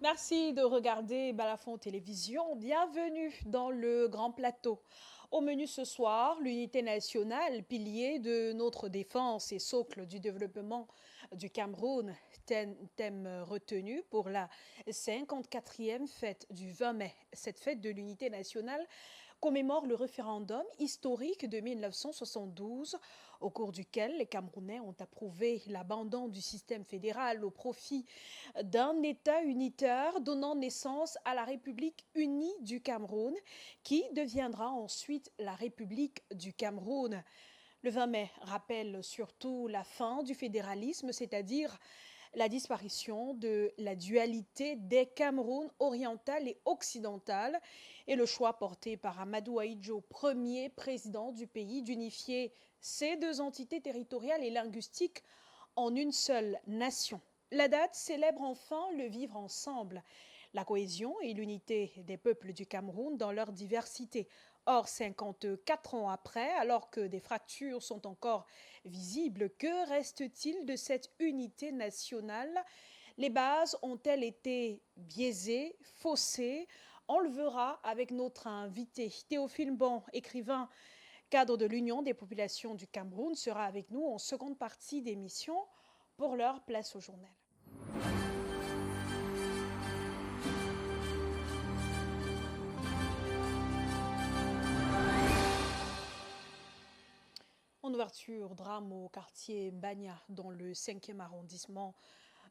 Merci de regarder Balafon Télévision. Bienvenue dans le Grand Plateau. Au menu ce soir, l'unité nationale, pilier de notre défense et socle du développement du Cameroun, thème retenu pour la 54e fête du 20 mai. Cette fête de l'unité nationale commémore le référendum historique de 1972, au cours duquel les Camerounais ont approuvé l'abandon du système fédéral au profit d'un État unitaire donnant naissance à la République unie du Cameroun, qui deviendra ensuite la République du Cameroun. Le 20 mai rappelle surtout la fin du fédéralisme, c'est-à-dire la disparition de la dualité des Camerouns oriental et occidental et le choix porté par Amadou Ahidjo, premier président du pays, d'unifier ces deux entités territoriales et linguistiques en une seule nation. La date célèbre enfin le vivre ensemble, la cohésion et l'unité des peuples du Cameroun dans leur diversité. Or, 54 ans après, alors que des fractures sont encore visibles, que reste-t-il de cette unité nationale? Les bases ont-elles été biaisées, faussées? On le verra avec notre invité. Théophile Bon, écrivain, cadre de l'Union des populations du Cameroun, sera avec nous en seconde partie d'émission. Pour l'heure, place au journal. En ouverture, drame au quartier Mbagna, dans le 5e arrondissement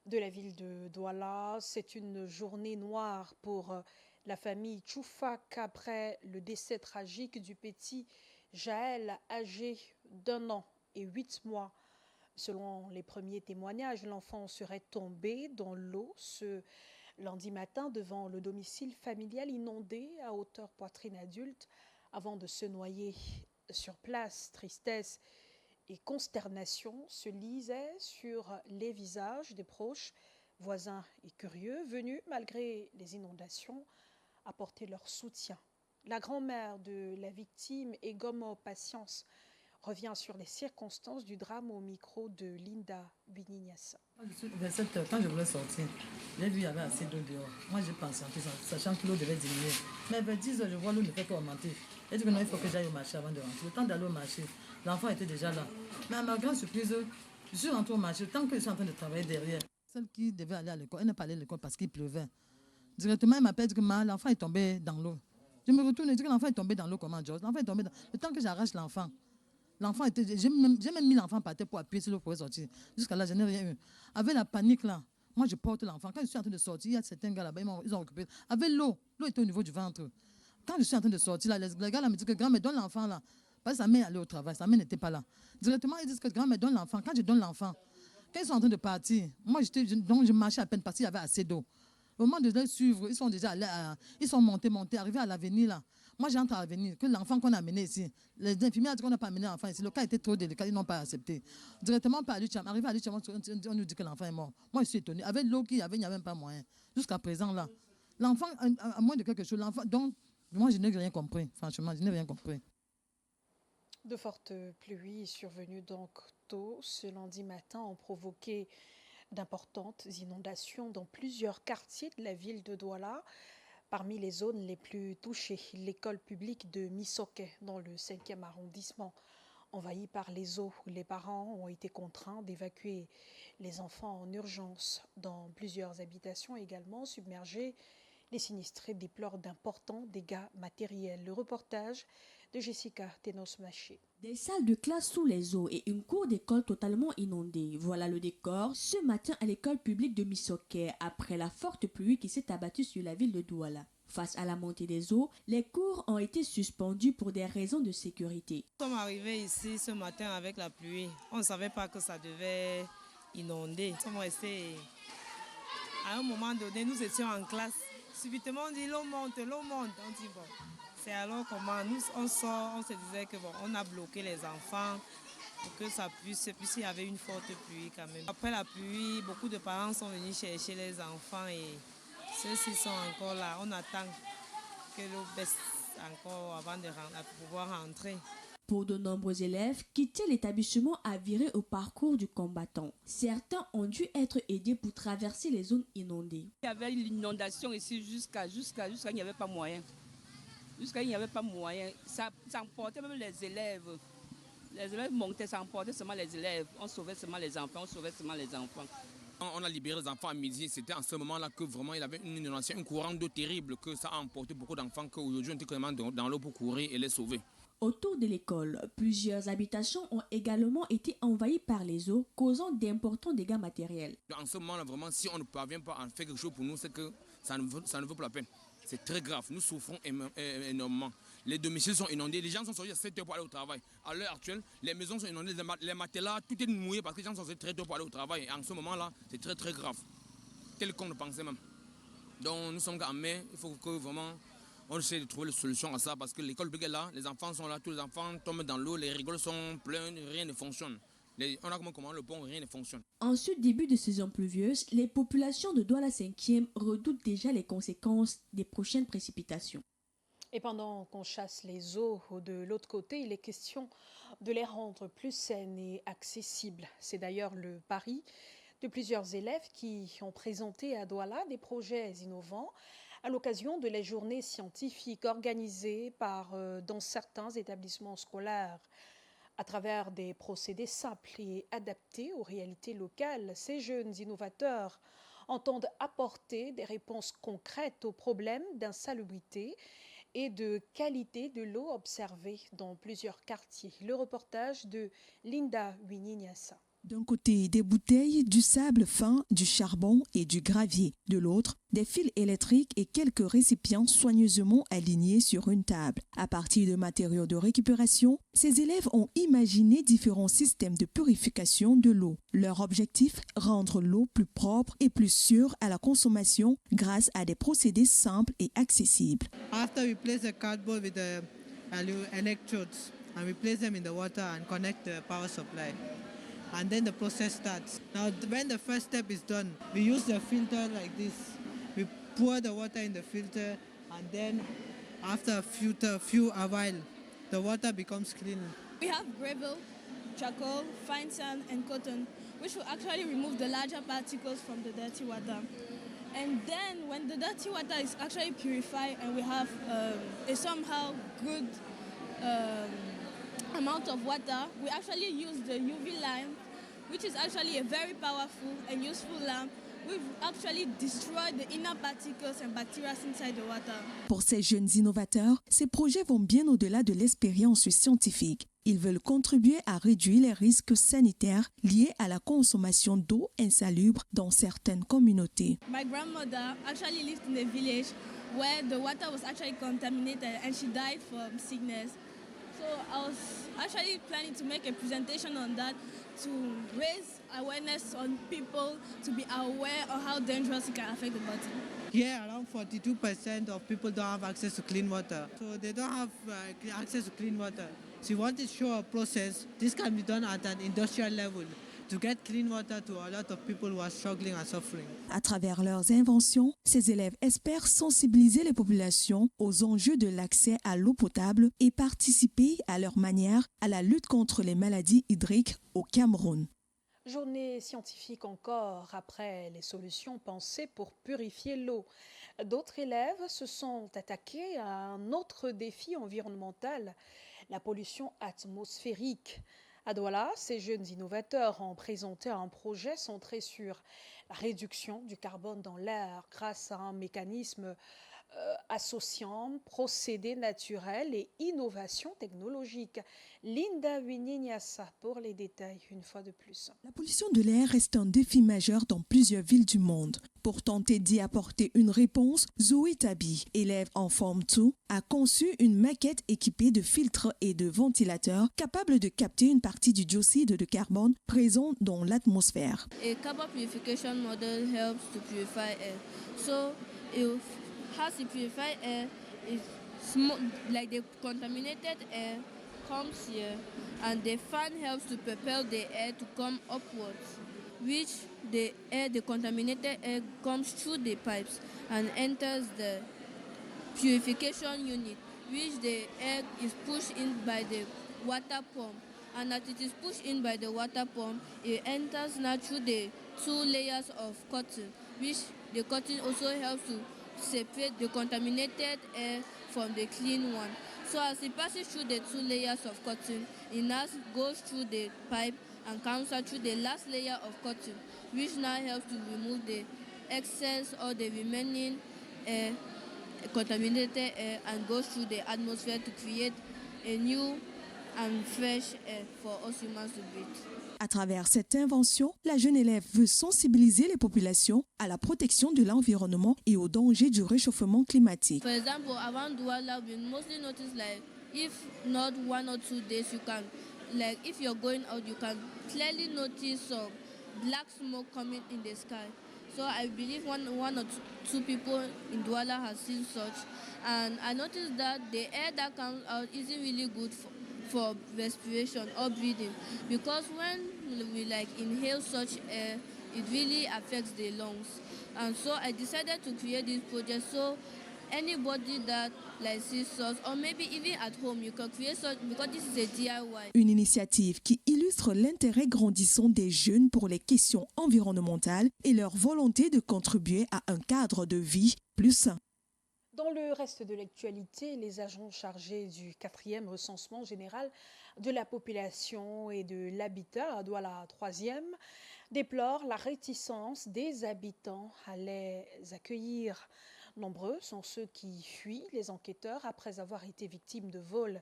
de la ville de Douala. C'est une journée noire pour la famille Tchoufak après le décès tragique du petit Jaël, âgé d'1 an et 8 mois. Selon les premiers témoignages, l'enfant serait tombé dans l'eau ce lundi matin devant le domicile familial inondé à hauteur poitrine adulte avant de se noyer sur place. Tristesse et consternation se lisaient sur les visages des proches, voisins et curieux, venus, malgré les inondations, apporter leur soutien. La grand-mère de la victime, Egomo Patience, revient sur les circonstances du drame au micro de Linda Binignassa. Vers 7 heures, quand je voulais sortir, j'ai vu qu'il y avait assez d'eau dehors. Moi, j'ai pensé, sachant que l'eau devait diminuer. Mais vers 10 heures, je vois l'eau ne fait qu'augmenter. J'ai dit que non, il faut que j'aille au marché avant de rentrer. Le temps d'aller au marché, l'enfant était déjà là. Mais à ma grande surprise, je suis rentrée au marché, tant que je suis en train de travailler derrière. Celle qui devait aller à l'école, elle n'est pas allée à l'école parce qu'il pleuvait. Directement, elle m'appelle, dit que l'enfant est tombé dans l'eau. Je me retourne et dis que l'enfant est tombé dans l'eau, comment, George? L'enfant est tombé dans... Le temps que j'arrache l'enfant, l'enfant était. J'ai même mis l'enfant par terre pour appuyer sur l'eau pour sortir. Jusqu'à là, je n'ai rien eu. Avec la panique là, moi je porte l'enfant. Quand je suis en train de sortir, il y a certains gars là-bas, ils ont occupé. Avec l'eau, l'eau était au niveau du ventre. Quand je suis en train de sortir, là, les gars là me disent que grand, mais donne l'enfant là. Parce que sa mère allait au travail, sa mère n'était pas là. Directement, ils disent que grand, mais donne l'enfant. Quand je donne l'enfant, quand ils sont en train de partir, moi donc je marchais à peine parce qu'il y avait assez d'eau. Au moment de les suivre, ils sont déjà allés ils sont montés, arrivés à l'avenir là. Moi, j'entre à l'avenir, que l'enfant qu'on a amené ici, les infirmières ont dit qu'on n'a pas amené l'enfant ici. Le cas était trop délicat, ils n'ont pas accepté. Directement par Lucham, arrivé à Lucham, on nous dit que l'enfant est mort. Moi, je suis étonné. Avec l'eau qu'il y avait, il n'y avait même pas moyen. Jusqu'à présent là, l'enfant, à moins de quelque chose, l'enfant, donc, moi, je n'ai rien compris. Franchement, je n'ai rien compris. De fortes pluies survenues donc tôt ce lundi matin ont provoqué d'importantes inondations dans plusieurs quartiers de la ville de Douala. Parmi les zones les plus touchées, l'école publique de Missoké, dans le 5e arrondissement, envahie par les eaux. Les parents ont été contraints d'évacuer les enfants en urgence. Dans plusieurs habitations également submergées, les sinistrés déplorent d'importants dégâts matériels. Le reportage de Jessica Tenos-Maché. Des salles de classe sous les eaux et une cour d'école totalement inondée. Voilà le décor ce matin à l'école publique de Missoké après la forte pluie qui s'est abattue sur la ville de Douala. Face à la montée des eaux, les cours ont été suspendus pour des raisons de sécurité. Nous sommes arrivés ici ce matin avec la pluie. On ne savait pas que ça devait inonder. Nous sommes restés. À un moment donné, nous étions en classe. Subitement, on dit l'eau monte, l'eau monte. On dit bon. C'est alors comment nous on sort, on se disait que bon, on a bloqué les enfants pour que ça puisse, puisqu'il y avait une forte pluie quand même. Après la pluie, beaucoup de parents sont venus chercher les enfants et ceux-ci sont encore là. On attend que l'eau baisse encore avant de pouvoir rentrer. Pour de nombreux élèves, quitter l'établissement a viré au parcours du combattant. Certains ont dû être aidés pour traverser les zones inondées. Il y avait l'inondation ici jusqu'à il n'y avait pas moyen. Jusqu'à il n'y avait pas moyen. Ça emportait même les élèves. Les élèves montaient, ça emportait seulement les élèves. On sauvait seulement les enfants, On a libéré les enfants à midi. C'était en ce moment-là que vraiment il y avait une inondation, un courant d'eau terrible, que ça a emporté beaucoup d'enfants qu'aujourd'hui on était vraiment dans l'eau pour courir et les sauver. Autour de l'école, plusieurs habitations ont également été envahies par les eaux, causant d'importants dégâts matériels. En ce moment-là, vraiment, si on ne parvient pas à faire quelque chose pour nous, c'est que ça ne vaut pas la peine. C'est très grave. Nous souffrons énormément. Les domiciles sont inondés. Les gens sont sortis à 7 heures pour aller au travail. À l'heure actuelle, les maisons sont inondées, les matelas, tout est mouillé parce que les gens sont sortis très tôt pour aller au travail. Et en ce moment-là, c'est très très grave. Tel qu'on le pensait même. Donc nous sommes en mai. Il faut que vraiment on essaie de trouver une solution à ça parce que l'école est là, les enfants sont là, tous les enfants tombent dans l'eau, les rigoles sont pleines, rien ne fonctionne. On a comment le pont, rien ne fonctionne. En ce début de saison pluvieuse, les populations de Douala 5e redoutent déjà les conséquences des prochaines précipitations. Et pendant qu'on chasse les eaux de l'autre côté, il est question de les rendre plus saines et accessibles. C'est d'ailleurs le pari de plusieurs élèves qui ont présenté à Douala des projets innovants à l'occasion de les journées scientifiques organisées dans certains établissements scolaires. À travers des procédés simples et adaptés aux réalités locales, ces jeunes innovateurs entendent apporter des réponses concrètes aux problèmes d'insalubrité et de qualité de l'eau observés dans plusieurs quartiers. Le reportage de Linda Wininyasa. D'un côté, des bouteilles, du sable fin, du charbon et du gravier. De l'autre, des fils électriques et quelques récipients soigneusement alignés sur une table. À partir de matériaux de récupération, ces élèves ont imaginé différents systèmes de purification de l'eau. Leur objectif, rendre l'eau plus propre et plus sûre à la consommation grâce à des procédés simples et accessibles. After we place the cardboard with the electrodes and we place them in the water and connect the power supply. And then the process starts. Now, when the first step is done, we use the filter like this. We pour the water in the filter, and then after a few while, the water becomes clean. We have gravel, charcoal, fine sand, and cotton, which will actually remove the larger particles from the dirty water. And then, when the dirty water is actually purified, and we have a somehow good amount of water, we actually use the UV lamp, which is actually a very powerful and useful lamp. We've actually destroyed the inner particles and bacteria inside the water. Pour ces jeunes innovateurs, ces projets vont bien au-delà de l'expérience scientifique. Ils veulent contribuer à réduire les risques sanitaires liés à la consommation d'eau insalubre dans certaines communautés. My grandmother actually lived in a village where the water was actually contaminated and she died from sickness. So I was actually planning to make a presentation on that to raise awareness on people to be aware of how dangerous it can affect the body. Here, around 42% of people don't have access to clean water. So they don't have access to clean water. So we want to show a process. This can be done at an industrial level to get clean water to a lot of people who are struggling and suffering. À travers leurs inventions, ces élèves espèrent sensibiliser les populations aux enjeux de l'accès à l'eau potable et participer à leur manière à la lutte contre les maladies hydriques au Cameroun. Journée scientifique encore après les solutions pensées pour purifier l'eau. D'autres élèves se sont attaqués à un autre défi environnemental, la pollution atmosphérique. À Douala, ces jeunes innovateurs ont présenté un projet centré sur la réduction du carbone dans l'air grâce à un mécanisme associant procédés naturels et innovation technologique. Linda Wininyasa pour les détails une fois de plus. La pollution de l'air reste un défi majeur dans plusieurs villes du monde. Pour tenter d'y apporter une réponse, Zoé Tabi, élève en Forme 2, a conçu une maquette équipée de filtres et de ventilateurs capables de capter une partie du dioxyde de carbone présent dans l'atmosphère. A carbon purification model helps to purify air. So it has to purify air, like the contaminated air comes here, and the fan helps to propel the air to come upwards, which the contaminated air comes through the pipes and enters the purification unit, which the air is pushed in by the water pump, and as it is pushed in by the water pump, it enters now through the 2 layers of cotton, which the cotton also helps to separate the contaminated air from the clean one. So as it passes through the 2 layers of cotton, it now goes through the pipe and comes out through the last layer of cotton, which now helps to remove the excess or the remaining air, contaminated air, and goes through the atmosphere to create a new and fresh air for us humans to breathe. À travers cette invention, la jeune élève veut sensibiliser les populations à la protection de l'environnement et aux dangers du réchauffement climatique. For example, around Douala, we mostly notice like if not 1 or 2 days, you can, like if you're going out, you can clearly notice some black smoke coming in the sky. So I believe one or two people in Douala have seen such, and I noticed that the air that comes out isn't really good for respiration or breathing, because when we like inhale such air, it really affects the lungs. And so I decided to create this project so anybody that like sees us, or maybe even at home, you can create such, because this is a DIY. Une initiative qui illustre l'intérêt grandissant des jeunes pour les questions environnementales et leur volonté de contribuer à un cadre de vie plus sain. Dans le reste de l'actualité, les agents chargés du 4e recensement général de la population et de l'habitat à Douala 3e déplorent la réticence des habitants à les accueillir. Nombreux sont ceux qui fuient les enquêteurs après avoir été victimes de vols,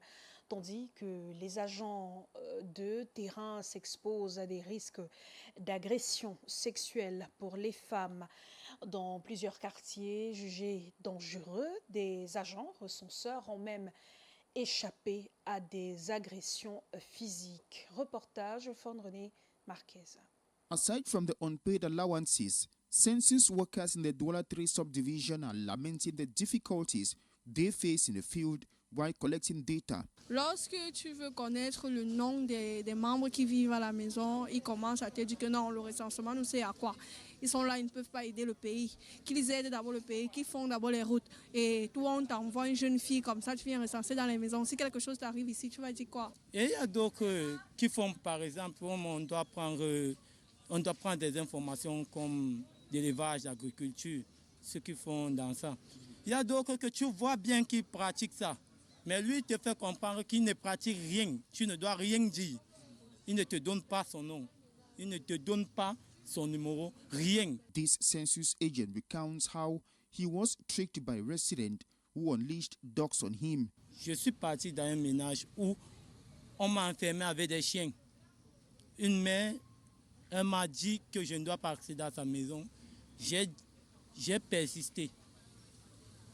tandis que les agents de terrain s'exposent à des risques d'agression sexuelle pour les femmes. Dans plusieurs quartiers jugés dangereux, des agents recenseurs ont même échappé à des agressions physiques. Reportage Fondrené Marquez. Aside from the unpaid allowances, census workers in the Douala 3 subdivision are lamenting the difficulties they face in the field while collecting data. Lorsque tu veux connaître le nom des membres qui vivent à la maison, ils commencent à te dire que non, le recensement nous sert à quoi? Ils sont là, ils ne peuvent pas aider le pays. Qu'ils aident d'abord le pays, qu'ils font d'abord les routes. Et toi, on t'envoie une jeune fille comme ça, tu viens recenser dans les maisons. Si quelque chose t'arrive ici, tu vas dire quoi? Et il y a d'autres qui font, par exemple, on doit prendre des informations comme l'élevage, l'agriculture, ceux qui font dans ça. Il y a d'autres que tu vois bien qu'ils pratiquent ça. Mais lui, il te fait comprendre qu'il ne pratique rien. Tu ne dois rien dire. Il ne te donne pas son nom. Il ne te donne pas son numéro, rien. This census agent recounts how he was tricked by a resident who unleashed dogs on him. Je suis parti dans un ménage où on m'a enfermé avec des chiens. Une mère, elle m'a dit que je ne dois pas accéder à sa maison. J'ai persisté.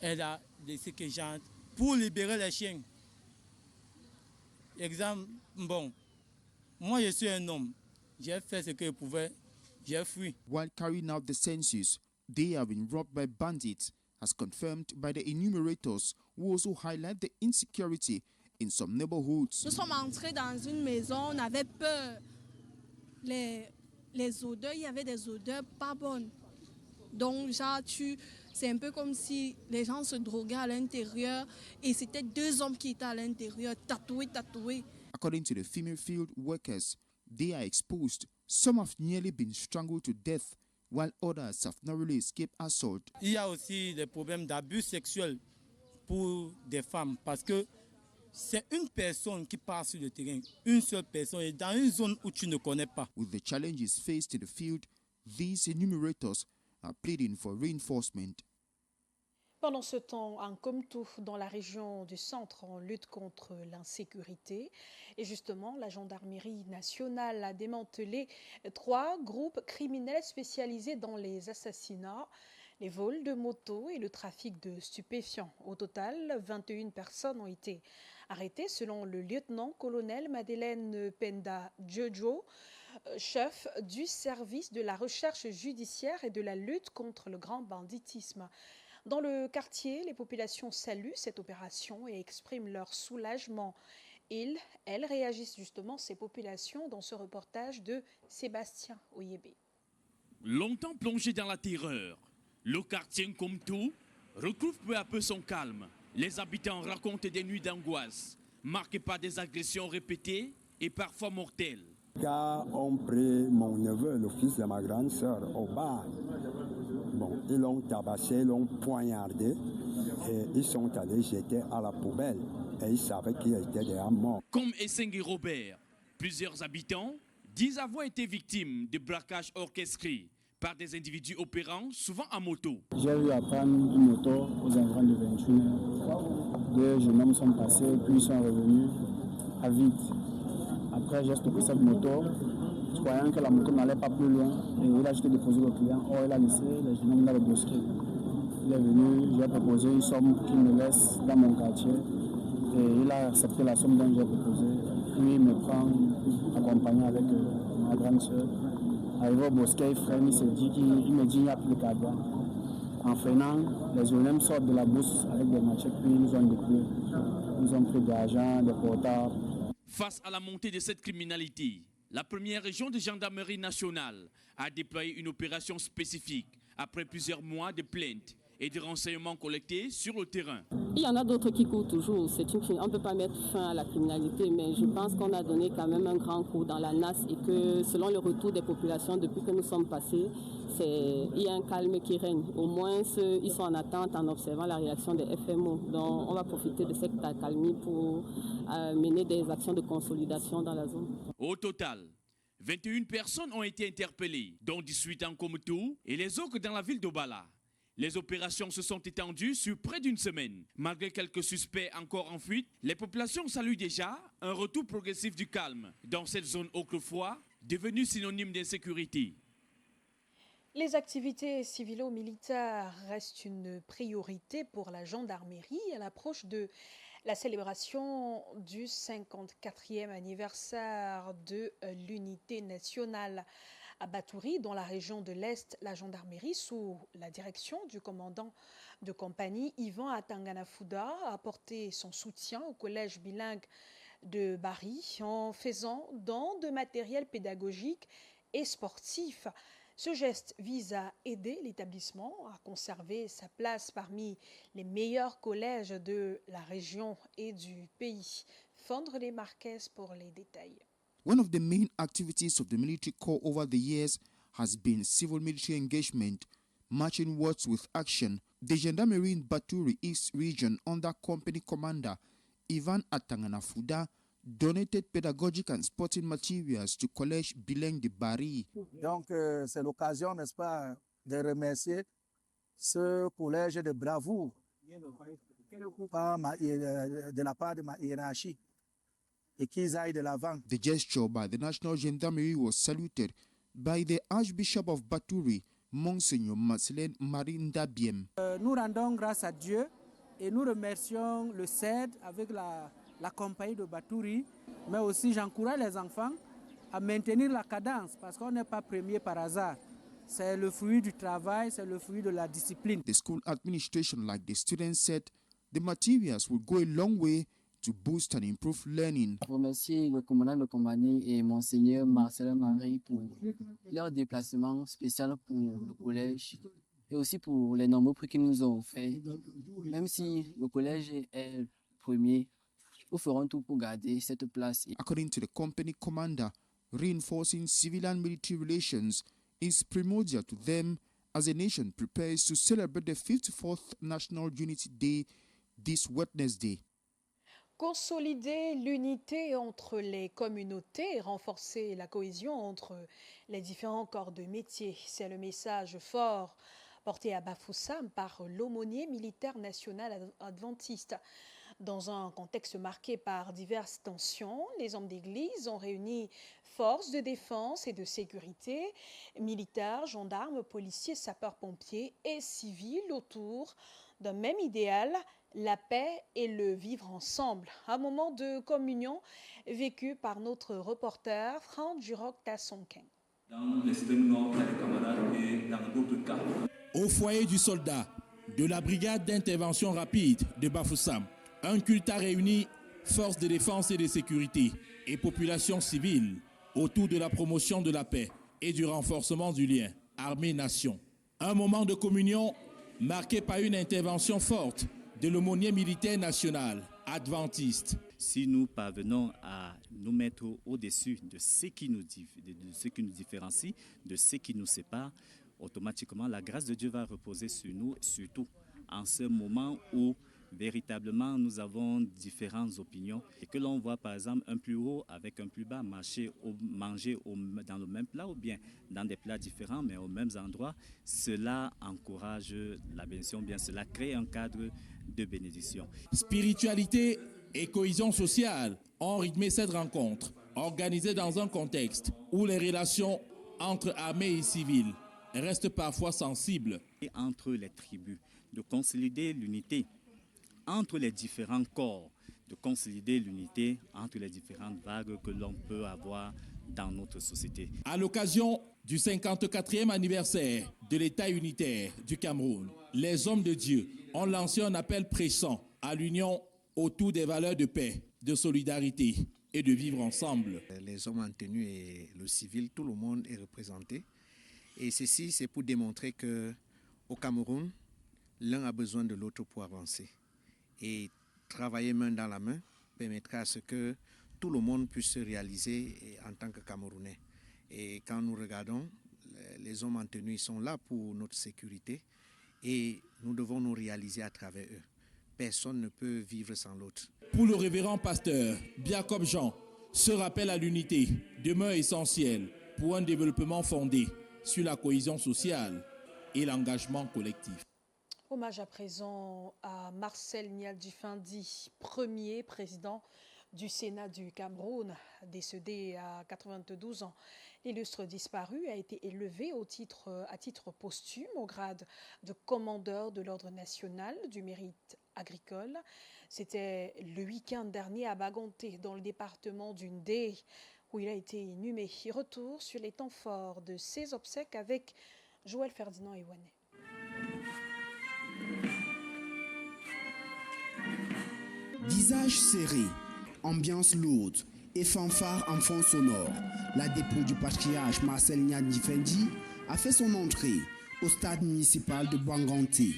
Elle a laissé que j'entre pour libérer les chiens. Exemple, bon, moi je suis un homme. J'ai fait ce que je pouvais. J'ai fui. While carrying out the census, they have been robbed by bandits, as confirmed by the enumerators, who also highlight the insecurity in some neighborhoods. Nous sommes entrés dans une maison, on avait peur. Les odeurs, il y avait des odeurs pas bonnes. Donc, genre, c'est un peu comme si les gens se droguaient à l'intérieur et c'était 2 hommes qui étaient à l'intérieur, tatoués. According to the female field workers, they are exposed. Some have nearly been strangled to death, while others have narrowly escaped assault. Il y a aussi des problèmes d'abus sexuels pour des femmes parce que c'est une personne qui passe sur le terrain, une seule personne, et dans une zone où tu ne connais pas. With the challenges faced in the field, these enumerators are pleading for reinforcement. Pendant ce temps, en Komtou, dans la région du centre, on lutte contre l'insécurité. Et justement, la gendarmerie nationale a démantelé 3 groupes criminels spécialisés dans les assassinats, les vols de motos et le trafic de stupéfiants. Au total, 21 personnes ont été arrêtées, selon le lieutenant-colonel Madeleine Penda Jojo, chef du service de la recherche judiciaire et de la lutte contre le grand banditisme. Dans le quartier, les populations saluent cette opération et expriment leur soulagement. Elles réagissent justement, ces populations, dans ce reportage de Sébastien Oyébé. Longtemps plongé dans la terreur, le quartier Nkomtou retrouve peu à peu son calme. Les habitants racontent des nuits d'angoisse marquée par des agressions répétées et parfois mortelles. Les gars ont pris mon neveu, le fils de ma grande sœur, au bar. Bon, ils l'ont tabassé, ils l'ont poignardé et ils sont allés jeter à la poubelle. Et ils savaient qu'il était déjà mort. Comme Essengi Robert, plusieurs habitants disent avoir été victimes de braquages orchestrés par des individus opérant souvent à moto. J'ai eu à prendre une moto aux environs de 21h. Deux jeunes hommes sont passés, puis ils sont revenus à vide. Après, j'ai stoppé cette moto, croyant que la moto n'allait pas plus loin. Et il a juste déposé le client. Or, il a laissé les jeunes hommes dans le bosquet. Il est venu, j'ai proposé une somme qu'il me laisse dans mon quartier. Et il a accepté la somme dont j'ai proposé. Puis il me prend accompagné avec ma grande soeur. Arrivé au bosquet, il freine, il me dit qu'il n'y a plus de cadre. En freinant, les jeunes sortent de la bourse avec des machettes, puis ils nous ont dépouillé. Ils ont pris de l'argent, des portables. Face à la montée de cette criminalité, la première région de gendarmerie nationale a déployé une opération spécifique après plusieurs mois de plaintes et de renseignements collectés sur le terrain. Il y en a d'autres qui courent toujours. On ne peut pas mettre fin à la criminalité, mais je pense qu'on a donné quand même un grand coup dans la nasse et que selon le retour des populations depuis que nous sommes passés, il y a un calme qui règne. Au moins, ils sont en attente en observant la réaction des FMO. Donc, on va profiter de cette accalmie pour mener des actions de consolidation dans la zone. Au total, 21 personnes ont été interpellées, dont 18 en Komoutou et les autres dans la ville d'Obala. Les opérations se sont étendues sur près d'une semaine. Malgré quelques suspects encore en fuite, les populations saluent déjà un retour progressif du calme dans cette zone autrefois devenue synonyme d'insécurité. Les activités civilo-militaires restent une priorité pour la gendarmerie à l'approche de la célébration du 54e anniversaire de l'unité nationale. À Batouri, dans la région de l'Est, la gendarmerie, sous la direction du commandant de compagnie Yvan Atangana-Fouda, a apporté son soutien au collège bilingue de Bari en faisant don de matériel pédagogique et sportif. Ce geste vise à aider l'établissement à conserver sa place parmi les meilleurs collèges de la région et du pays. Fondre les Marquez pour les détails. One of the main activities of the military corps over the years has been civil-military engagement, matching words with action. The Gendarmerie in Batouri East Region, under company commander Ivan Atangana-Fouda, donated pedagogic and sporting materials to Collège Bilingue de Bari. Donc, c'est l'occasion, n'est-ce pas, de remercier ce collège de bravoure de la part de ma hiérarchie. Et qu'ils aillent de l'avant. The gesture by the National Gendarmerie was saluted by the Archbishop of Batouri, Monseigneur Marcelin Marinda Biem. Nous rendons grâce à Dieu et nous remercions le CED avec la compagnie de Batouri, mais aussi j'encourage les enfants à maintenir la cadence parce qu'on n'est pas premier par hasard. C'est le fruit du travail, c'est le fruit de la discipline. The school administration, like the students said, the materials will go a long way to boost and improve learning. Je remercie le commandant de compagnie et Monseigneur Marcelin Marie pour leur déplacement spécial pour le collège et aussi pour les nombreux prix qu'ils nous ont offerts. Même si le collège est premier, nous ferons tout pour garder cette place. According to the company commander, reinforcing civil and military relations is primordial to them as a nation prepares to celebrate the 54th National Unity Day this Wednesday. Consolider l'unité entre les communautés et renforcer la cohésion entre les différents corps de métier. C'est le message fort porté à Bafoussam par l'aumônier militaire national adventiste. Dans un contexte marqué par diverses tensions, les hommes d'église ont réuni forces de défense et de sécurité, militaires, gendarmes, policiers, sapeurs-pompiers et civils autour d'un même idéal, la paix et le vivre ensemble. Un moment de communion vécu par notre reporter Franck Duroc Tassonquin. Dans l'extrême nord, il y a des camarades et dans d'autres cas. Au foyer du soldat de la brigade d'intervention rapide de Bafoussam, un culte a réuni forces de défense et de sécurité et population civile autour de la promotion de la paix et du renforcement du lien armée-nation. Un moment de communion marqué par une intervention forte de l'aumônier militaire national adventiste. Si nous parvenons à nous mettre au-dessus de ce qui nous différencie, de ce qui nous sépare, automatiquement la grâce de Dieu va reposer sur nous, surtout en ce moment où véritablement nous avons différentes opinions et que l'on voit par exemple un plus haut avec un plus bas manger dans le même plat ou bien dans des plats différents mais aux mêmes endroits, cela encourage la bénédiction, bien cela crée un cadre de bénédiction. Spiritualité et cohésion sociale ont rythmé cette rencontre, organisée dans un contexte où les relations entre armées et civils restent parfois sensibles. Et entre les tribus, de consolider l'unité entre les différents corps, de consolider l'unité entre les différentes vagues que l'on peut avoir dans notre société. À l'occasion du 54e anniversaire de l'État unitaire du Cameroun, les hommes de Dieu ont lancé un appel pressant à l'union autour des valeurs de paix, de solidarité et de vivre ensemble. Les hommes en tenue et le civil, tout le monde est représenté. Et ceci, c'est pour démontrer qu'au Cameroun, l'un a besoin de l'autre pour avancer. Et travailler main dans la main permettra à ce que tout le monde puisse se réaliser en tant que Camerounais. Et quand nous regardons, les hommes en tenue sont là pour notre sécurité et nous devons nous réaliser à travers eux. Personne ne peut vivre sans l'autre. Pour le révérend pasteur Jacob Jean, ce rappel à l'unité demeure essentiel pour un développement fondé sur la cohésion sociale et l'engagement collectif. Hommage à présent à Marcel Nial-Difendi, premier président du Sénat du Cameroun, décédé à 92 ans. L'illustre disparu a été élevé à titre posthume au grade de commandeur de l'Ordre national du mérite agricole. C'était le week-end dernier à Bagonté, dans le département du Ndé, où il a été inhumé. Retour sur les temps forts de ses obsèques avec Joël Ferdinand Ewané. Visage serré, ambiance lourde et fanfare en fond sonore, la dépouille du patriarche Marcel Nial-Difendi a fait son entrée au stade municipal de Bagonté.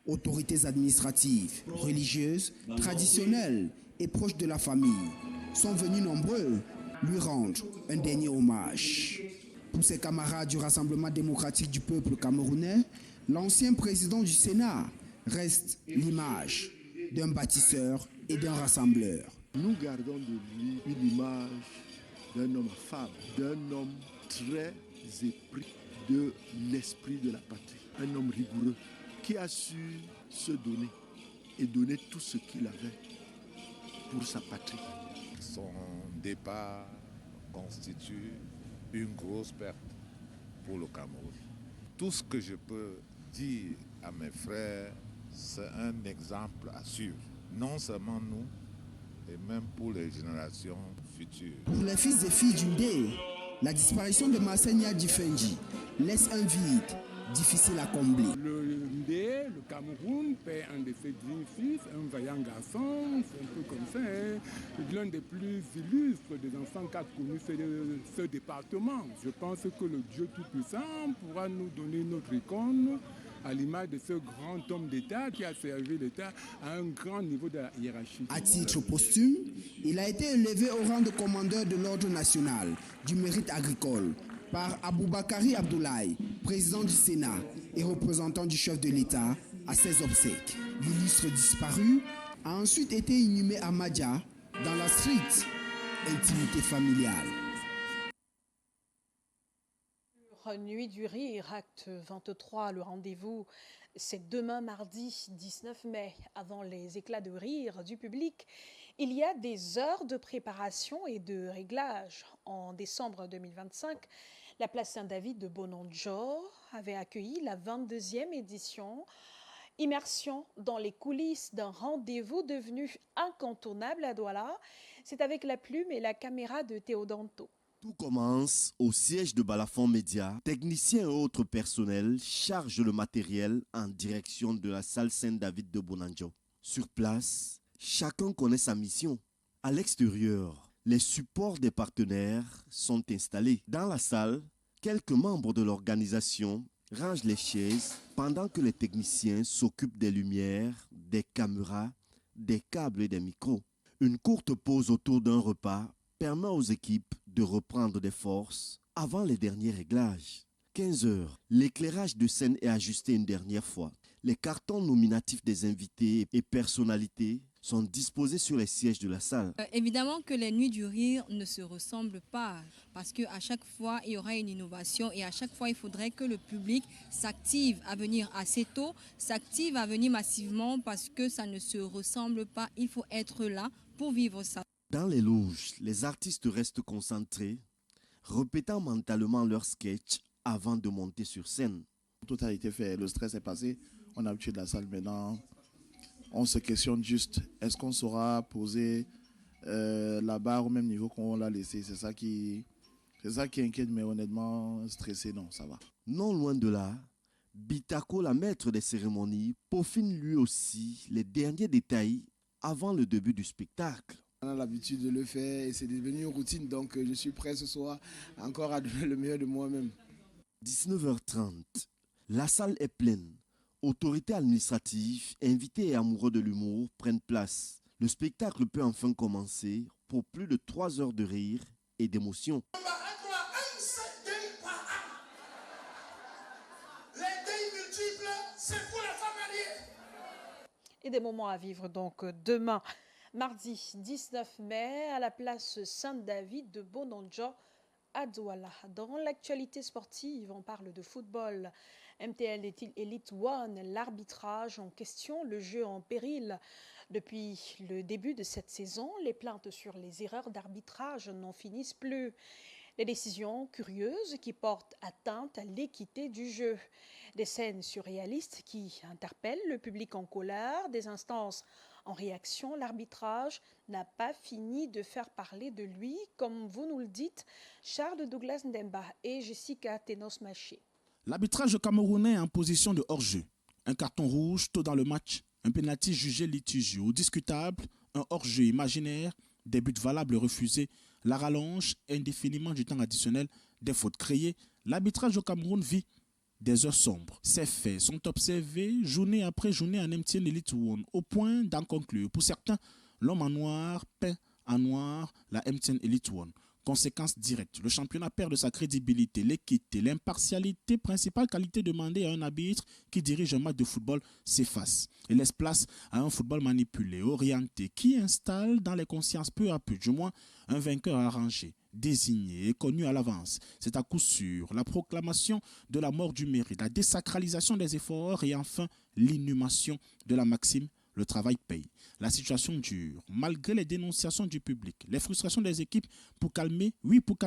Autorités administratives, religieuses, traditionnelles et proches de la famille sont venus nombreux lui rendre un dernier hommage. Pour ses camarades du Rassemblement démocratique du peuple camerounais, l'ancien président du Sénat reste l'image d'un bâtisseur et d'un rassembleur. Nous gardons de lui une image d'un homme affable, d'un homme très épris de l'esprit de la patrie, un homme rigoureux qui a su se donner et donner tout ce qu'il avait pour sa patrie. Son départ constitue une grosse perte pour le Cameroun. Tout ce que je peux dire à mes frères, c'est un exemple à suivre, non seulement nous, et même pour les générations futures. Pour les fils et filles du Ndé, la disparition de Marcel Nial-Difendi laisse un vide difficile à combler. Le Ndé, le Cameroun, perd un de ses fils, un vaillant garçon, c'est un peu comme ça, hein. L'un des plus illustres des enfants qu'a connu ce département. Je pense que le Dieu Tout-Puissant pourra nous donner notre icône à l'image de ce grand homme d'État qui a servi l'État à un grand niveau de la hiérarchie. À titre posthume, il a été élevé au rang de commandeur de l'Ordre national du mérite agricole par Aboubakari Abdoulaye, président du Sénat et représentant du chef de l'État, à ses obsèques. L'illustre disparu a ensuite été inhumé à Madja, dans la stricte intimité familiale. Nuit du Rire, acte 23, le rendez-vous, c'est demain mardi 19 mai, avant les éclats de rire du public. Il y a des heures de préparation et de réglage. En décembre 2025, la place Saint-David de Bononjo avait accueilli la 22e édition. Immersion dans les coulisses d'un rendez-vous devenu incontournable à Douala. C'est avec la plume et la caméra de Théodanto. Tout commence au siège de Balafon Média. Techniciens et autres personnels chargent le matériel en direction de la salle Saint-David de Bonanjo. Sur place, chacun connaît sa mission. À l'extérieur, les supports des partenaires sont installés. Dans la salle, quelques membres de l'organisation rangent les chaises pendant que les techniciens s'occupent des lumières, des caméras, des câbles et des micros. Une courte pause autour d'un repas permet aux équipes de reprendre des forces avant les derniers réglages. 15 heures, l'éclairage de scène est ajusté une dernière fois. Les cartons nominatifs des invités et personnalités sont disposés sur les sièges de la salle. Évidemment que les nuits du rire ne se ressemblent pas parce qu'à chaque fois, il y aura une innovation et à chaque fois, il faudrait que le public s'active à venir assez tôt, s'active à venir massivement parce que ça ne se ressemble pas. Il faut être là pour vivre ça. Dans les loges, les artistes restent concentrés, répétant mentalement leur sketch avant de monter sur scène. Tout a été fait, le stress est passé, on a habitué de la salle maintenant. On se questionne juste, est-ce qu'on saura poser la barre au même niveau qu'on l'a laissé? C'est ça qui inquiète, mais honnêtement, stressé, non, ça va. Non loin de là, Bitako, la maître des cérémonies, peaufine lui aussi les derniers détails avant le début du spectacle. On a l'habitude de le faire et c'est devenu une routine, donc je suis prêt ce soir encore à donner le meilleur de moi-même. 19h30, la salle est pleine. Autorités administratives, invités et amoureux de l'humour prennent place. Le spectacle peut enfin commencer pour plus de 3 heures de rire et d'émotion. Et des moments à vivre donc demain, mardi 19 mai, à la place Saint-David de Bonanjo à Douala. Dans l'actualité sportive, on parle de football. MTN Elite One, l'arbitrage en question, le jeu en péril. Depuis le début de cette saison, les plaintes sur les erreurs d'arbitrage n'en finissent plus. Des décisions curieuses qui portent atteinte à l'équité du jeu. Des scènes surréalistes qui interpellent le public en colère, des instances en réaction. L'arbitrage n'a pas fini de faire parler de lui, comme vous nous le dites, Charles Douglas Ndemba et Jessica Tenos-Maché. L'arbitrage camerounais est en position de hors-jeu. Un carton rouge tôt dans le match, un pénalty jugé litigieux ou discutable, un hors-jeu imaginaire, des buts valables refusés, la rallonge indéfiniment du temps additionnel, des fautes créées. L'arbitrage au Cameroun vit des heures sombres. Ces faits sont observés journée après journée en MTN Elite One, au point d'en conclure. Pour certains, l'homme en noir peint en noir la MTN Elite One. Conséquence directe, le championnat perd de sa crédibilité, l'équité, l'impartialité, principale qualité demandée à un arbitre qui dirige un match de football s'efface et laisse place à un football manipulé, orienté, qui installe dans les consciences peu à peu, du moins, un vainqueur arrangé, désigné et connu à l'avance. C'est à coup sûr la proclamation de la mort du mérite, la désacralisation des efforts et enfin l'inhumation de la maxime « le travail paye ». La situation dure, malgré les dénonciations du public, les frustrations des équipes pour calmer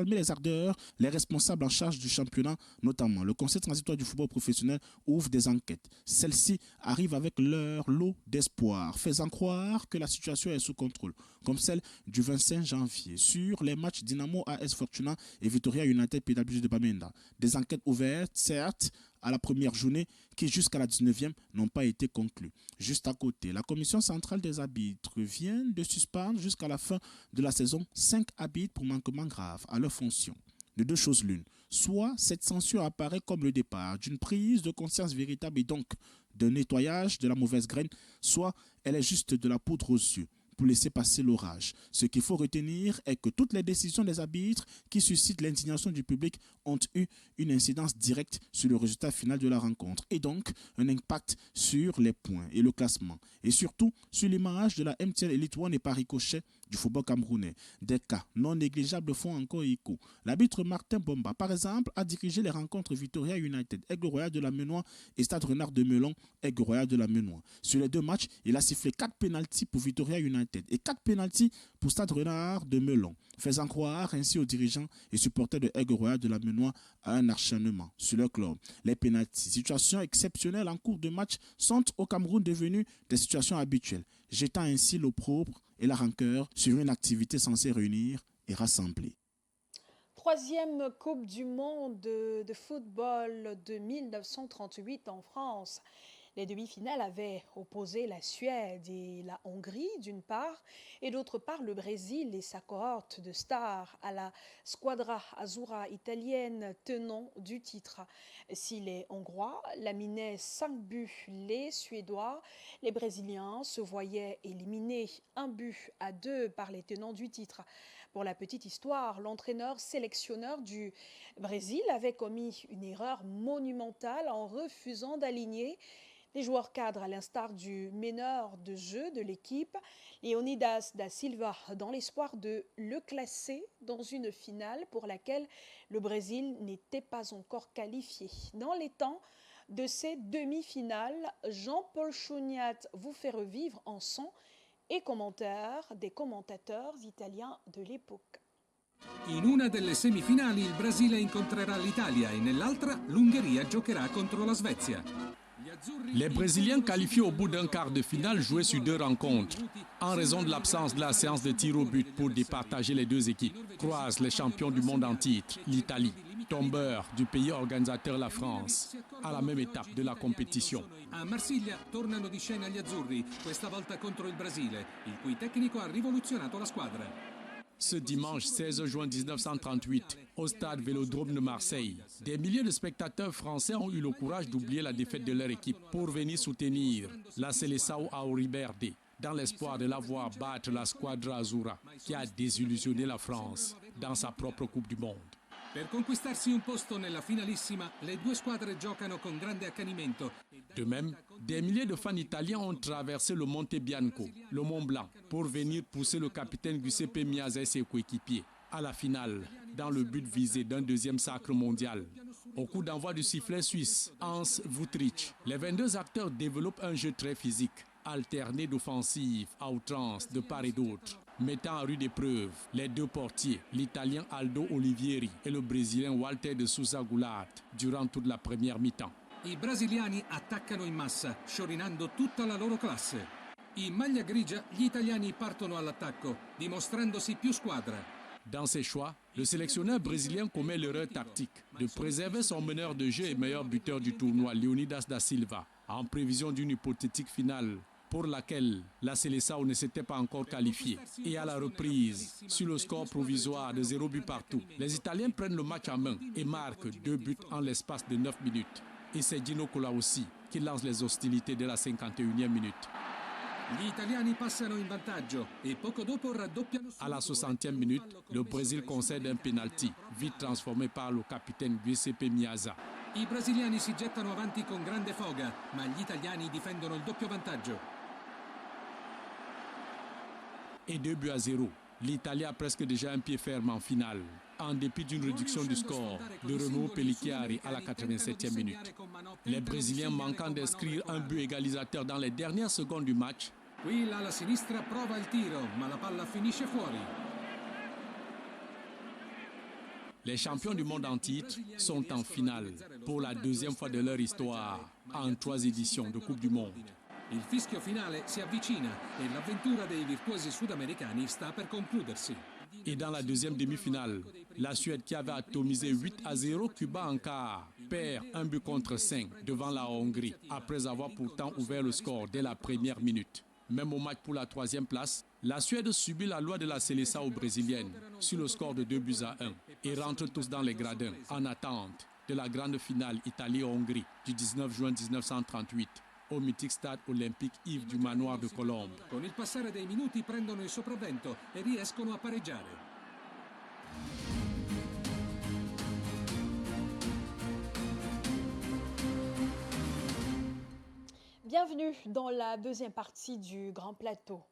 les ardeurs, les responsables en charge du championnat, notamment le Conseil transitoire du football professionnel, ouvre des enquêtes. Celles-ci arrivent avec leur lot d'espoir, faisant croire que la situation est sous contrôle, comme celle du 25 janvier sur les matchs Dynamo AS Fortuna et Vitoria United PWG de Bamenda. Des enquêtes ouvertes, certes, à la première journée qui jusqu'à la 19e n'ont pas été conclues. Juste à côté, la commission centrale des arbitres vient de suspendre jusqu'à la fin de la saison 5 arbitres pour manquement grave à leur fonction. De deux choses l'une, soit cette censure apparaît comme le départ d'une prise de conscience véritable et donc d'un nettoyage de la mauvaise graine, soit elle est juste de la poudre aux yeux pour laisser passer l'orage. Ce qu'il faut retenir est que toutes les décisions des arbitres qui suscitent l'indignation du public ont eu une incidence directe sur le résultat final de la rencontre et donc un impact sur les points et le classement et surtout sur l'image de la MTN Elite One et par ricochet du football camerounais. Des cas non négligeables font encore écho. L'arbitre Martin Bomba, par exemple, a dirigé les rencontres Vitoria United, Aigle Royal de la Menoie et Stade Renard de Melon, Aigle Royal de la Menoie. Sur les deux matchs, il a sifflé 4 pénaltys pour Vitoria United et 4 pénaltys pour Stade Renard de Melon, faisant croire ainsi aux dirigeants et supporters de Aigle Royal de la Menoie à un acharnement sur leur club. Les pénaltys, situations exceptionnelles en cours de match, sont au Cameroun devenues des situations habituelles, jetant ainsi l'opprobre et la rancœur sur une activité censée réunir et rassembler. 3e Coupe du Monde de football de 1938 en France. Les demi-finales avaient opposé la Suède et la Hongrie d'une part, et d'autre part le Brésil et sa cohorte de stars à la Squadra Azzurra italienne tenant du titre. Si les Hongrois laminaient 5 buts les Suédois, les Brésiliens se voyaient éliminés 1-2 par les tenants du titre. Pour la petite histoire, l'entraîneur-sélectionneur du Brésil avait commis une erreur monumentale en refusant d'aligner les joueurs cadres à l'instar du meneur de jeu de l'équipe, Leonidas da Silva, dans l'espoir de le classer dans une finale pour laquelle le Brésil n'était pas encore qualifié. Dans les temps de ces demi-finales, Jean-Paul Chouniat vous fait revivre en son et commentaires des commentateurs italiens de l'époque. In una delle semifinali il Brasile incontrerà l'Italia e nell'altra l'Ungheria giocherà contro la Svezia. Les Brésiliens qualifiés au bout d'un quart de finale jouaient sur 2 rencontres. En raison de l'absence de la séance de tir au but pour départager les 2 équipes, croisent les champions du monde en titre, l'Italie, tombeur du pays organisateur la France, à la même étape de la compétition. A Marsiglia tornano di scena gli azzurri, questa volta contro il Brasile, il cui tecnico ha rivoluzionato la squadra. Ce dimanche 16 juin 1938, au stade Vélodrome de Marseille, des milliers de spectateurs français ont eu le courage d'oublier la défaite de leur équipe pour venir soutenir la Seleção Auriverde, dans l'espoir de la voir battre la Squadra Azzurra, qui a désillusionné la France dans sa propre Coupe du Monde. Per conquistarsi un posto nella finalissima, le 2 squadre giocano con grande accanimento. De même, des milliers de fans italiens ont traversé le Monte Bianco, le Mont Blanc, pour venir pousser le capitaine Giuseppe Meazza et ses coéquipiers à la finale, dans le but visé d'un 2e sacre mondial. Au coup d'envoi du sifflet suisse, Hans Wuttrich, les 22 acteurs développent un jeu très physique, alterné d'offensives à outrance de part et d'autre, mettant à rude épreuve les 2 portiers, l'Italien Aldo Olivieri et le Brésilien Walter de Souza Goulart, durant toute la première mi-temps. I brasiliani attaccano in massa, sciorinando tutta la loro classe. In maglia grigia, gli italiani partono all'attacco, dimostrandosi più squadra. Dans ses choix, le sélectionneur brésilien commet l'erreur tactique de préserver son meneur de jeu et meilleur buteur du tournoi, Leonidas da Silva, en prévision d'une hypothétique finale pour laquelle la Seleção ne s'était pas encore qualifiée. Et à la reprise, sur le score provisoire de 0 but partout, les Italiens prennent le match en main et marquent 2 buts en l'espace de 9 minutes. Et c'est Gino Cola aussi qui lance les hostilités dès la 51e minute. Gli italiani passano in vantaggio e poco dopo raddoppiano. À la 60e minute, le Brésil concède un penalty, vite transformé par le capitaine Giuseppe Meazza. I brasiliani si gettano avanti con grande foga, ma gli italiani difendono il doppio vantaggio. Et 2-0. L'Italie a presque déjà un pied ferme en finale, en dépit d'une réduction du score de Renaud Pellicchiari à la 87e minute. Les Brésiliens manquant d'inscrire un but égalisateur dans les dernières secondes du match. Qui l'ala sinistra prova il tiro, ma la palla finisce fuori. Les champions du monde en titre sont en finale pour la 2e fois de leur histoire en 3 éditions de Coupe du Monde. Il fischio finale si avvicina e l'avventura dei virtuosi sudamericani sta per concludersi. Et dans la 2e demi-finale, la Suède qui avait atomisé 8-0 Cuba en quart perd 1-5 devant la Hongrie après avoir pourtant ouvert le score dès la première minute. Même au match pour la 3e place, la Suède subit la loi de la Seleção brésilienne sur le score de 2-1 et rentre tous dans les gradins en attente de la grande finale Italie-Hongrie du 19 juin 1938. Au mythique stade olympique Yves du Manoir de Colombe. Con il passare dei minuti prendono il sopravvento e riescono a pareggiare. Bienvenue dans la 2e partie du Grand Plateau.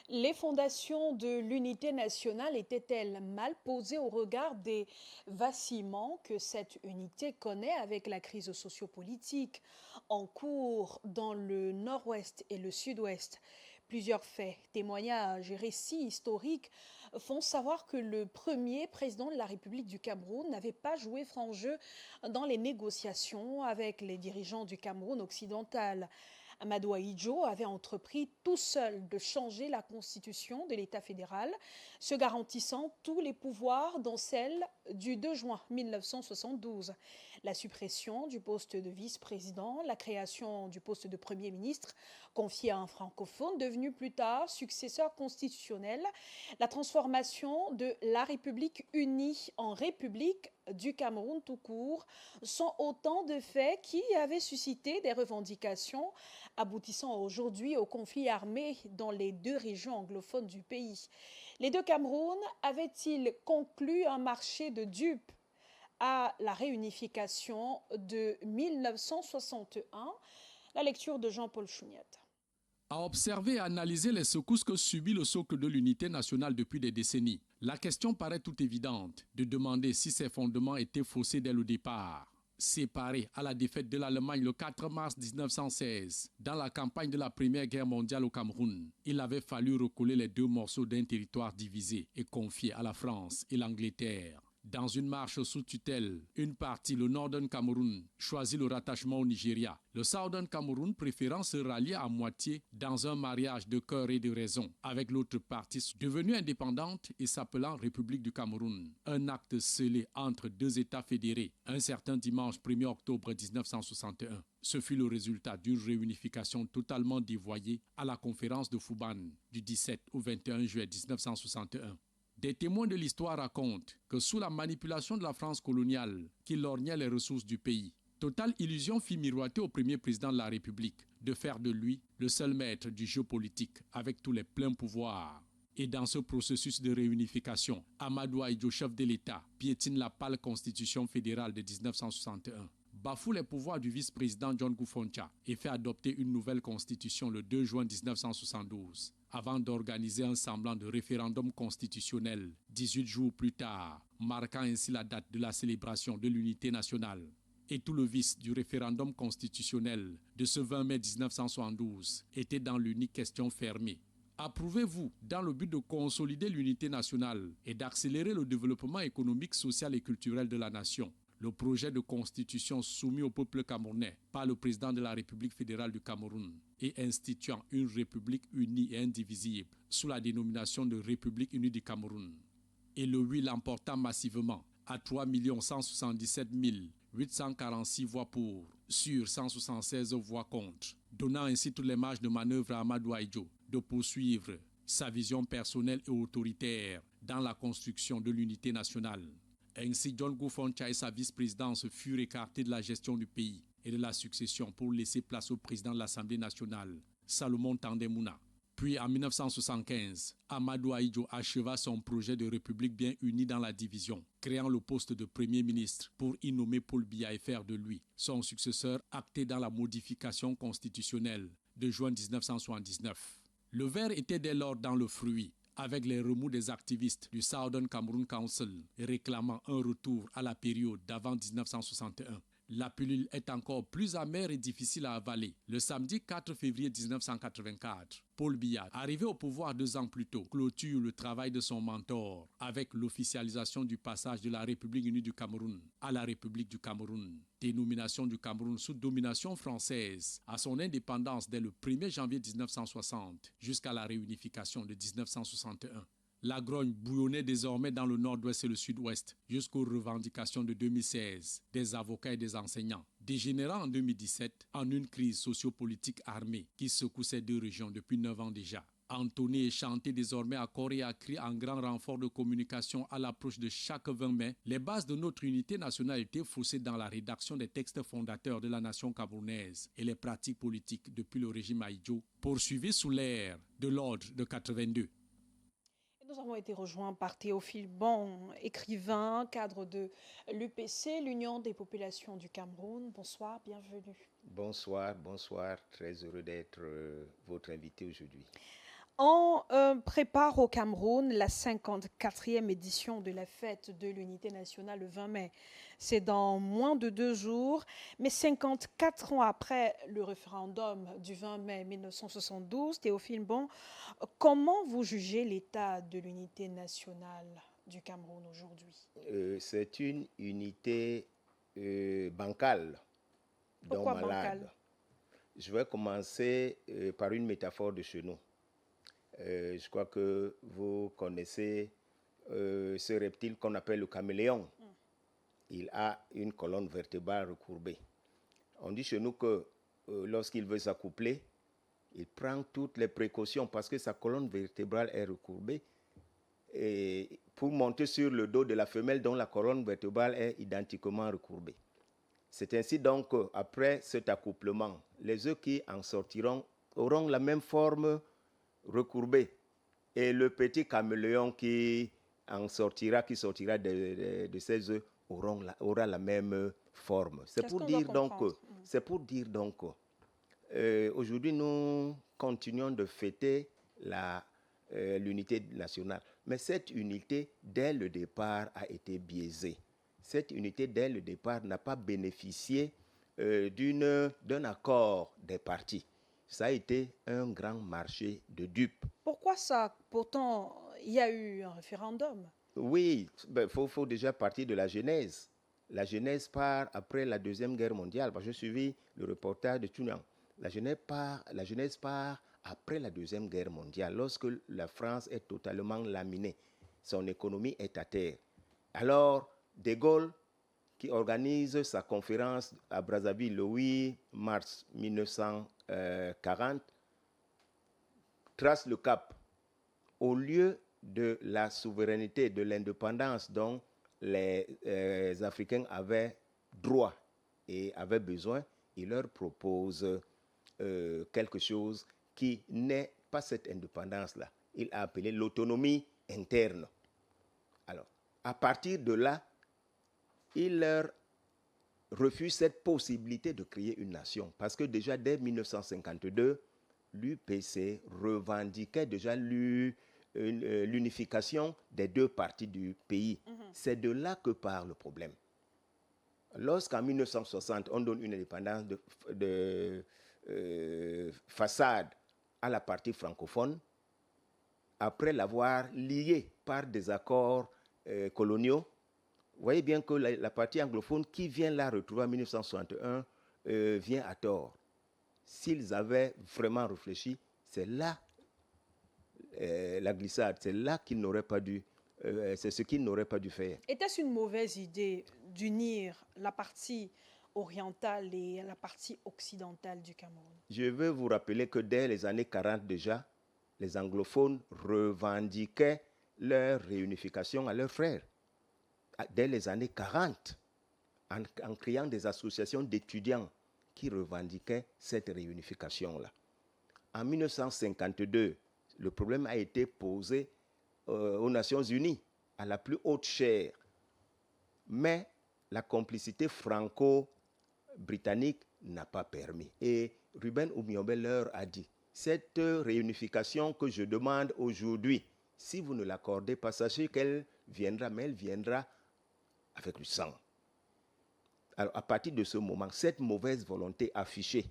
Les fondations de l'unité nationale étaient-elles mal posées au regard des vacillements que cette unité connaît avec la crise sociopolitique en cours dans le nord-ouest et le sud-ouest? Plusieurs faits, témoignages et récits historiques font savoir que le premier président de la République du Cameroun n'avait pas joué franc jeu dans les négociations avec les dirigeants du Cameroun occidental. Amadou Ahidjo avait entrepris tout seul de changer la constitution de l'État fédéral, se garantissant tous les pouvoirs dont celle du 2 juin 1972. La suppression du poste de vice-président, la création du poste de Premier ministre confié à un francophone devenu plus tard successeur constitutionnel, la transformation de la République unie en République du Cameroun tout court sont autant de faits qui avaient suscité des revendications aboutissant aujourd'hui au conflit armé dans les deux régions anglophones du pays. Les deux Camerouns avaient-ils conclu un marché de dupes à la réunification de 1961? La lecture de Jean-Paul Chouniette. À observer et analyser les secousses que subit le socle de l'unité nationale depuis des décennies, la question paraît toute évidente de demander si ses fondements étaient faussés dès le départ. Séparés à la défaite de l'Allemagne le 4 mars 1916, dans la campagne de la Première Guerre mondiale au Cameroun, il avait fallu recoller les deux morceaux d'un territoire divisé et confié à la France et l'Angleterre. Dans une marche sous tutelle, une partie, le Northern Cameroun, choisit le rattachement au Nigeria. Le Southern Cameroun préférant se rallier à moitié dans un mariage de cœur et de raison avec l'autre partie devenue indépendante et s'appelant République du Cameroun. Un acte scellé entre deux États fédérés un certain dimanche 1er octobre 1961. Ce fut le résultat d'une réunification totalement dévoyée à la conférence de Fouban du 17 au 21 juillet 1961. Des témoins de l'histoire racontent que sous la manipulation de la France coloniale qui lorgnait les ressources du pays, totale illusion fit miroiter au premier président de la République de faire de lui le seul maître du jeu politique avec tous les pleins pouvoirs. Et dans ce processus de réunification, Amadou Ahidjo, chef de l'État, piétine la pâle constitution fédérale de 1961, bafoue les pouvoirs du vice-président John Goufoncha et fait adopter une nouvelle constitution le 2 juin 1972. Avant d'organiser un semblant de référendum constitutionnel 18 jours plus tard, marquant ainsi la date de la célébration de l'unité nationale. Et tout le vice du référendum constitutionnel de ce 20 mai 1972 était dans l'unique question fermée. Approuvez-vous, dans le but de consolider l'unité nationale et d'accélérer le développement économique, social et culturel de la nation, le projet de constitution soumis au peuple camerounais par le président de la République fédérale du Cameroun et instituant une République unie et indivisible sous la dénomination de République unie du Cameroun. Et le oui l'emporta massivement à 3 177 846 voix pour sur 176 voix contre, donnant ainsi toutes les marges de manœuvre à Amadou Ahidjo de poursuivre sa vision personnelle et autoritaire dans la construction de l'unité nationale. Ainsi, John Goufoncha et sa vice-présidence furent écartés de la gestion du pays et de la succession pour laisser place au président de l'Assemblée nationale, Salomon Tandemuna. Puis en 1975, Amadou Ahidjo acheva son projet de république bien unie dans la division, créant le poste de Premier ministre pour y nommer Paul Biya et faire de lui son successeur acté dans la modification constitutionnelle de juin 1979. Le verre était dès lors dans le fruit, avec les remous des activistes du Southern Cameroon Council réclamant un retour à la période d'avant 1961. La pilule est encore plus amère et difficile à avaler. Le samedi 4 février 1984, Paul Biya, arrivé au pouvoir 2 ans plus tôt, clôture le travail de son mentor avec l'officialisation du passage de la République unie du Cameroun à la République du Cameroun. Dénomination du Cameroun sous domination française à son indépendance dès le 1er janvier 1960 jusqu'à la réunification de 1961. La grogne bouillonnait désormais dans le nord-ouest et le sud-ouest jusqu'aux revendications de 2016 des avocats et des enseignants, dégénérant en 2017 en une crise sociopolitique armée qui secoue ces deux régions depuis 9 ans déjà. Entonné et chanté désormais à corps et à cri en grand renfort de communication à l'approche de chaque 20 mai, les bases de notre unité nationale étaient faussées dans la rédaction des textes fondateurs de la nation camerounaise et les pratiques politiques depuis le régime Ahidjo, poursuivies sous l'ère de l'ordre de 82. Nous avons été rejoints par Théophile Bon, écrivain, cadre de l'UPC, l'Union des populations du Cameroun. Bonsoir, bienvenue. Bonsoir, bonsoir. Très heureux d'être votre invité aujourd'hui. On prépare au Cameroun la 54e édition de la fête de l'unité nationale le 20 mai. C'est dans moins de 2 jours, mais 54 ans après le référendum du 20 mai 1972, Théophile Bon, comment vous jugez l'état de l'unité nationale du Cameroun aujourd'hui? C'est une unité bancale, donc Pourquoi malade. bancale? Je vais commencer par une métaphore de chez nous. Je crois que vous connaissez ce reptile qu'on appelle le caméléon. il a une colonne vertébrale recourbée. On dit chez nous que lorsqu'il veut s'accoupler, il prend toutes les précautions parce que sa colonne vertébrale est recourbée et pour monter sur le dos de la femelle dont la colonne vertébrale est identiquement recourbée. C'est ainsi donc qu'après cet accouplement, les œufs qui en sortiront auront la même forme recourbée. Et le petit caméléon qui sortira de ces œufs aura la même forme. C'est pour dire donc, aujourd'hui nous continuons de fêter l'unité nationale. Mais cette unité, dès le départ, a été biaisée. Cette unité, dès le départ, n'a pas bénéficié d'un accord des partis. Ça a été un grand marché de dupes. Pourquoi ça? Pourtant, il y a eu un référendum. Oui, faut déjà partir de la genèse. La genèse part après la Deuxième Guerre mondiale. J'ai suivi le reportage de Tunan. La genèse part après la Deuxième Guerre mondiale, lorsque la France est totalement laminée. Son économie est à terre. Alors, De Gaulle, qui organise sa conférence à Brazzaville le 8 mars 1940, trace le cap. Au lieu de la souveraineté, de l'indépendance dont les Africains avaient droit et avaient besoin, il leur propose quelque chose qui n'est pas cette indépendance-là. Il a appelé l'autonomie interne. Alors, à partir de là, il leur refuse cette possibilité de créer une nation. Parce que déjà dès 1952, l'UPC revendiquait déjà l'unification des deux parties du pays. C'est de là que part le problème. Lorsqu'en 1960, on donne une indépendance de façade à la partie francophone, après l'avoir liée par des accords coloniaux, vous voyez bien que la partie anglophone qui vient la retrouver en 1961 vient à tort. S'ils avaient vraiment réfléchi, c'est là la glissade, c'est là qu'ils n'auraient pas dû, c'est ce qu'ils n'auraient pas dû faire. Était-ce une mauvaise idée d'unir la partie orientale et la partie occidentale du Cameroun? Je veux vous rappeler que dès les années 40 déjà, les anglophones revendiquaient leur réunification à leurs frères. Dès les années 40, en créant des associations d'étudiants qui revendiquaient cette réunification-là. En 1952, le problème a été posé aux Nations Unies, à la plus haute chaire. Mais la complicité franco-britannique n'a pas permis. Et Ruben Oumyombe leur a dit, cette réunification que je demande aujourd'hui, si vous ne l'accordez pas, sachez qu'elle viendra, mais elle viendra avec le sang. Alors, à partir de ce moment, cette mauvaise volonté affichée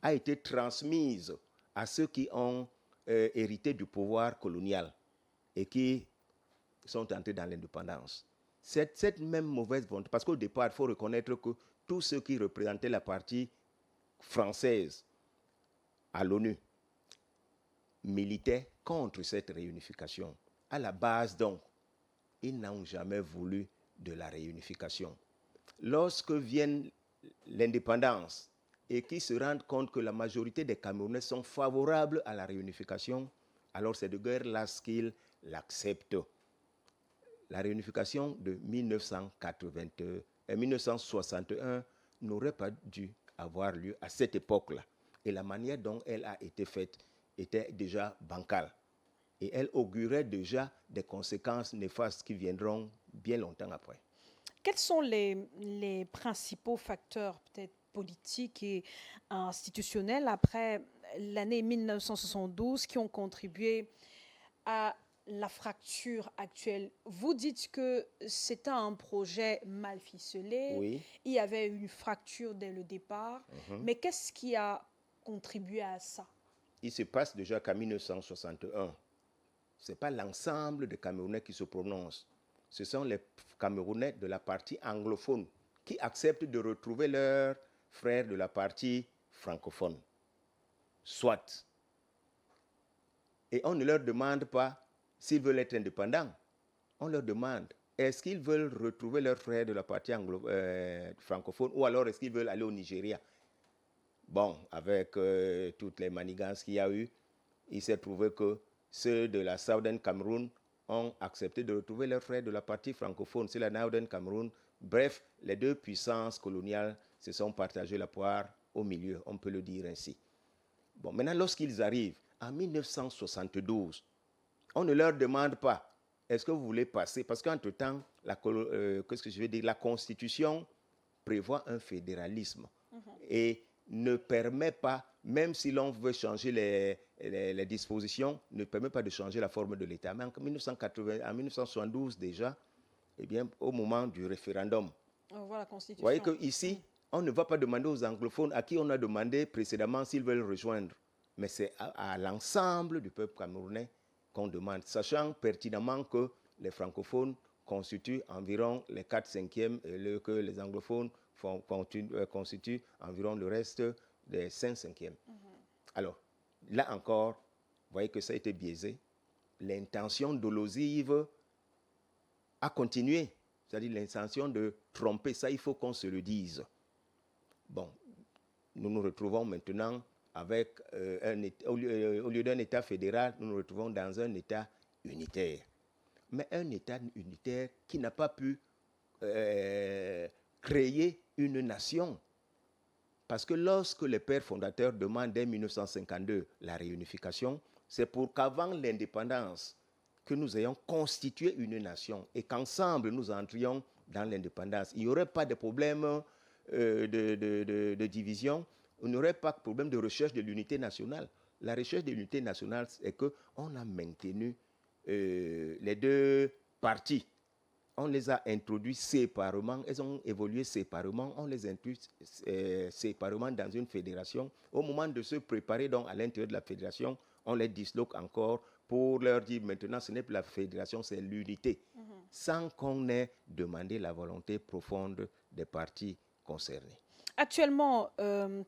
a été transmise à ceux qui ont hérité du pouvoir colonial et qui sont entrés dans l'indépendance. Cette même mauvaise volonté, parce qu'au départ, il faut reconnaître que tous ceux qui représentaient la partie française à l'ONU militaient contre cette réunification. À la base, donc, ils n'ont jamais voulu de la réunification. Lorsque vient l'indépendance et qu'ils se rendent compte que la majorité des Camerounais sont favorables à la réunification, alors c'est de guerre là qu'ils l'acceptent. La réunification de 1961 n'aurait pas dû avoir lieu à cette époque-là. Et la manière dont elle a été faite était déjà bancale. Et elle augurait déjà des conséquences néfastes qui viendront bien longtemps après. Quels sont les principaux facteurs peut-être politiques et institutionnels après l'année 1972 qui ont contribué à la fracture actuelle? Vous dites que c'était un projet mal ficelé, oui. Il y avait une fracture dès le départ, mais qu'est-ce qui a contribué à ça? Il se passe déjà qu'en 1961, ce n'est pas l'ensemble des Camerounais qui se prononcent. Ce sont les Camerounais de la partie anglophone qui acceptent de retrouver leurs frères de la partie francophone. Soit. Et on ne leur demande pas s'ils veulent être indépendants. On leur demande est-ce qu'ils veulent retrouver leurs frères de la partie francophone ou alors est-ce qu'ils veulent aller au Nigeria? Bon, avec toutes les manigances qu'il y a eu, il s'est trouvé que ceux de la Southern Cameroun ont accepté de retrouver leurs frères de la partie francophone, c'est la Northern Cameroun. Bref, les deux puissances coloniales se sont partagées la poire au milieu, on peut le dire ainsi. Bon, maintenant, lorsqu'ils arrivent en 1972, on ne leur demande pas est-ce que vous voulez passer, parce qu'entre-temps, la Constitution prévoit un fédéralisme et ne permet pas, même si l'on veut changer les dispositions, ne permet pas de changer la forme de l'État. Mais en 1972 déjà, eh bien, au moment du référendum, on voit la Constitution. Vous voyez qu'ici, on ne va pas demander aux anglophones à qui on a demandé précédemment s'ils veulent rejoindre. Mais c'est à l'ensemble du peuple camerounais qu'on demande, sachant pertinemment que les francophones constituent environ les 4/5e et que les anglophones constituent environ le reste des 5/5e. Alors, là encore, vous voyez que ça a été biaisé. L'intention dolosive a continué, c'est-à-dire l'intention de tromper, ça il faut qu'on se le dise. Bon, nous nous retrouvons maintenant avec au lieu d'un État fédéral, nous nous retrouvons dans un État unitaire. Mais un État unitaire qui n'a pas pu créer une nation. Parce que lorsque les pères fondateurs demandent dès 1952 la réunification, c'est pour qu'avant l'indépendance, que nous ayons constitué une nation et qu'ensemble nous entrions dans l'indépendance. Il n'y aurait pas de problème de division, il n'y aurait pas de problème de recherche de l'unité nationale. La recherche de l'unité nationale, c'est qu'on a maintenu les deux parties. On les a introduits séparément, elles ont évolué séparément, on les introduit séparément dans une fédération. Au moment de se préparer donc à l'intérieur de la fédération, on les disloque encore pour leur dire maintenant ce n'est plus la fédération, c'est l'unité, sans qu'on ait demandé la volonté profonde des parties concernées. Actuellement,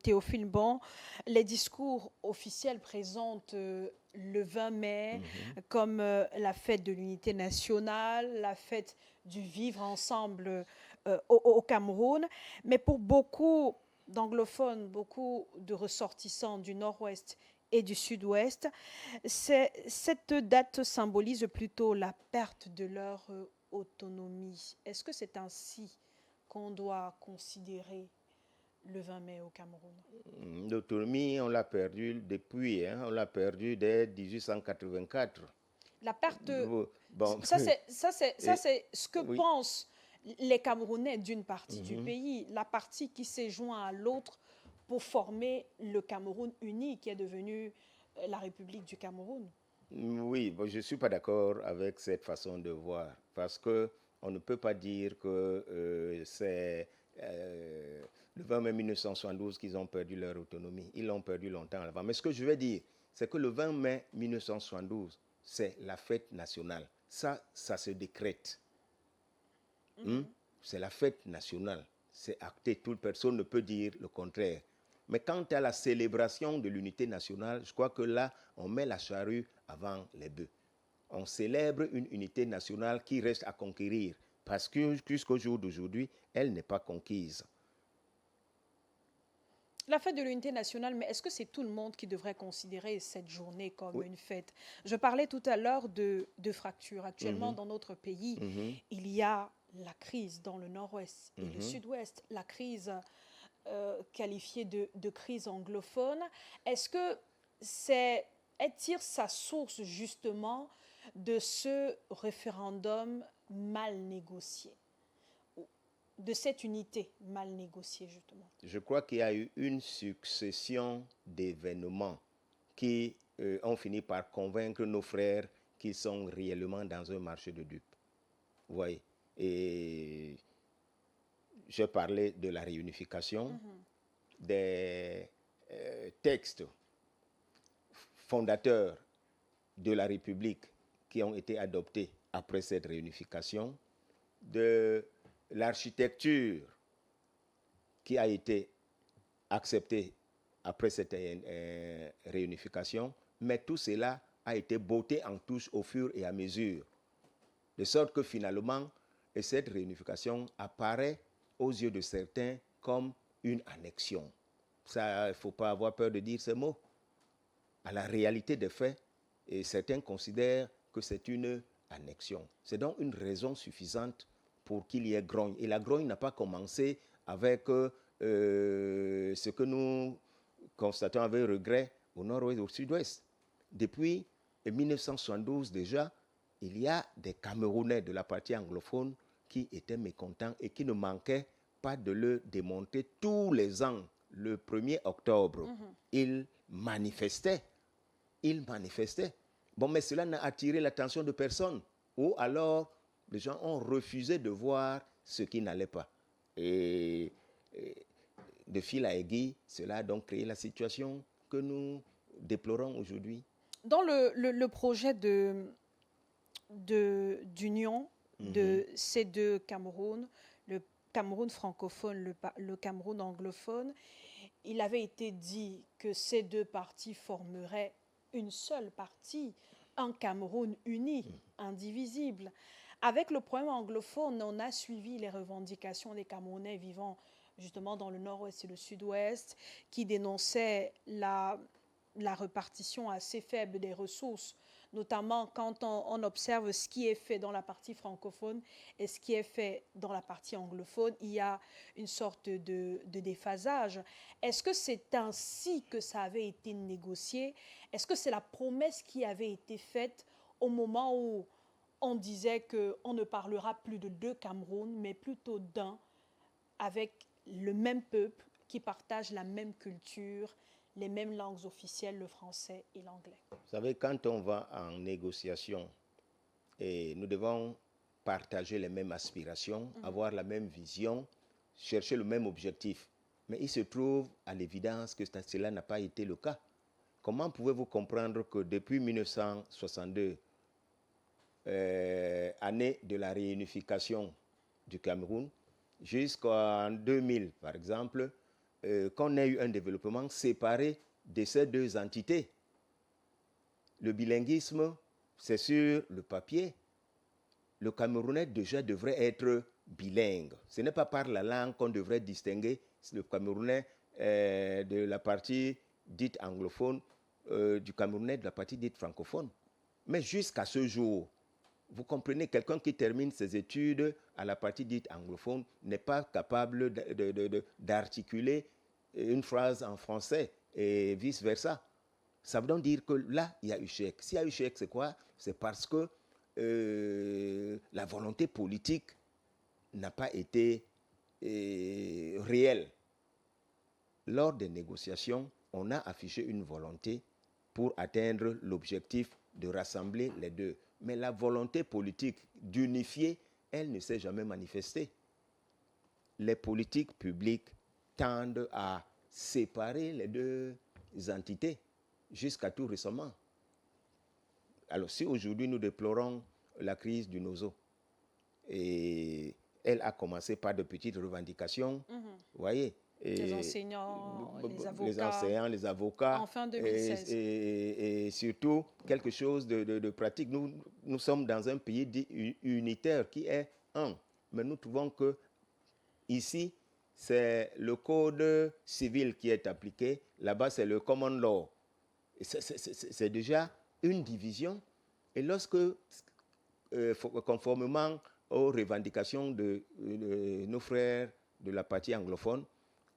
Théophile Bon, les discours officiels présentent le 20 mai comme la fête de l'unité nationale, la fête du vivre ensemble au Cameroun. Mais pour beaucoup d'anglophones, beaucoup de ressortissants du nord-ouest et du sud-ouest, cette date symbolise plutôt la perte de leur autonomie. Est-ce que c'est ainsi qu'on doit considérer le 20 mai au Cameroun? L'autonomie, on l'a perdue depuis, on l'a perdue dès 1884. La perte, bon. ça c'est ce que pensent les Camerounais d'une partie du pays, la partie qui s'est jointe à l'autre pour former le Cameroun uni qui est devenu la République du Cameroun. Oui, bon, je ne suis pas d'accord avec cette façon de voir, parce qu'on ne peut pas dire que c'est le 20 mai 1972 qu'ils ont perdu leur autonomie. Ils l'ont perdu longtemps avant. Mais ce que je veux dire, c'est que le 20 mai 1972, c'est la fête nationale. Ça se décrète. C'est la fête nationale. C'est acté. Toute personne ne peut dire le contraire. Mais quant à la célébration de l'unité nationale, je crois que là, on met la charrue avant les bœufs. On célèbre une unité nationale qui reste à conquérir, parce que jusqu'au jour d'aujourd'hui, elle n'est pas conquise. La fête de l'unité nationale, mais est-ce que c'est tout le monde qui devrait considérer cette journée comme une fête? Je parlais tout à l'heure de fractures. Actuellement, dans notre pays, il y a la crise dans le nord-ouest et le sud-ouest, la crise qualifiée de crise anglophone. Est-ce que elle tire sa source justement de ce référendum mal négocié, de cette unité mal négociée justement? Je crois qu'il y a eu une succession d'événements qui ont fini par convaincre nos frères qu'ils sont réellement dans un marché de dupes. Vous voyez? Et je parlais de la réunification, des textes fondateurs de la République qui ont été adoptés après cette réunification, de l'architecture qui a été acceptée après cette réunification, mais tout cela a été botté en touche au fur et à mesure, de sorte que finalement, et cette réunification apparaît aux yeux de certains comme une annexion. Ça, il ne faut pas avoir peur de dire ces mots. À la réalité des faits, et certains considèrent que c'est une annexion. C'est donc une raison suffisante pour qu'il y ait grogne. Et la grogne n'a pas commencé avec ce que nous constatons avec regret au nord-ouest et au sud-ouest. Depuis 1972 déjà, il y a des Camerounais de la partie anglophone qui étaient mécontents et qui ne manquaient pas de le démontrer tous les ans. Le 1er octobre, ils manifestaient. Bon, mais cela n'a attiré l'attention de personne. Ou alors, les gens ont refusé de voir ce qui n'allait pas. Et de fil à aiguille, cela a donc créé la situation que nous déplorons aujourd'hui. Dans le projet d'union de ces deux Camerouns, le Cameroun francophone, le Cameroun anglophone, il avait été dit que ces deux parties formeraient une seule partie, un Cameroun uni, indivisible. Avec le problème anglophone, on a suivi les revendications des Camerounais vivant justement dans le nord-ouest et le sud-ouest, qui dénonçaient la répartition assez faible des ressources, notamment quand on observe ce qui est fait dans la partie francophone et ce qui est fait dans la partie anglophone. Il y a une sorte de déphasage. Est-ce que c'est ainsi que ça avait été négocié? Est-ce que c'est la promesse qui avait été faite au moment où on disait qu'on ne parlera plus de deux Camerouns, mais plutôt d'un, avec le même peuple qui partage la même culture, les mêmes langues officielles, le français et l'anglais? Vous savez, quand on va en négociation, et nous devons partager les mêmes aspirations, avoir la même vision, chercher le même objectif. Mais il se trouve à l'évidence que cela n'a pas été le cas. Comment pouvez-vous comprendre que depuis 1962, année de la réunification du Cameroun, jusqu'en 2000, par exemple, qu'on ait eu un développement séparé de ces deux entités? Le bilinguisme, c'est sur le papier. Le Camerounais déjà devrait être bilingue. Ce n'est pas par la langue qu'on devrait distinguer le Camerounais de la partie dite anglophone du Camerounais de la partie dite francophone. Mais jusqu'à ce jour, vous comprenez, quelqu'un qui termine ses études à la partie dite anglophone n'est pas capable d'articuler une phrase en français et vice-versa. Ça veut donc dire que là, il y a échec. S'il y a échec, c'est quoi? C'est parce que la volonté politique n'a pas été réelle. Lors des négociations, on a affiché une volonté pour atteindre l'objectif de rassembler les deux. Mais la volonté politique d'unifier, elle ne s'est jamais manifestée. Les politiques publiques tendent à séparer les deux entités jusqu'à tout récemment. Alors si aujourd'hui nous déplorons la crise du Nozo, et elle a commencé par de petites revendications, vous voyez, les enseignants, les avocats, en fin 2016. Et surtout quelque chose de pratique. Nous sommes dans un pays dit unitaire qui est un, mais nous trouvons que ici c'est le code civil qui est appliqué, là-bas c'est le common law. C'est déjà une division. Et lorsque, conformément aux revendications de nos frères de la partie anglophone,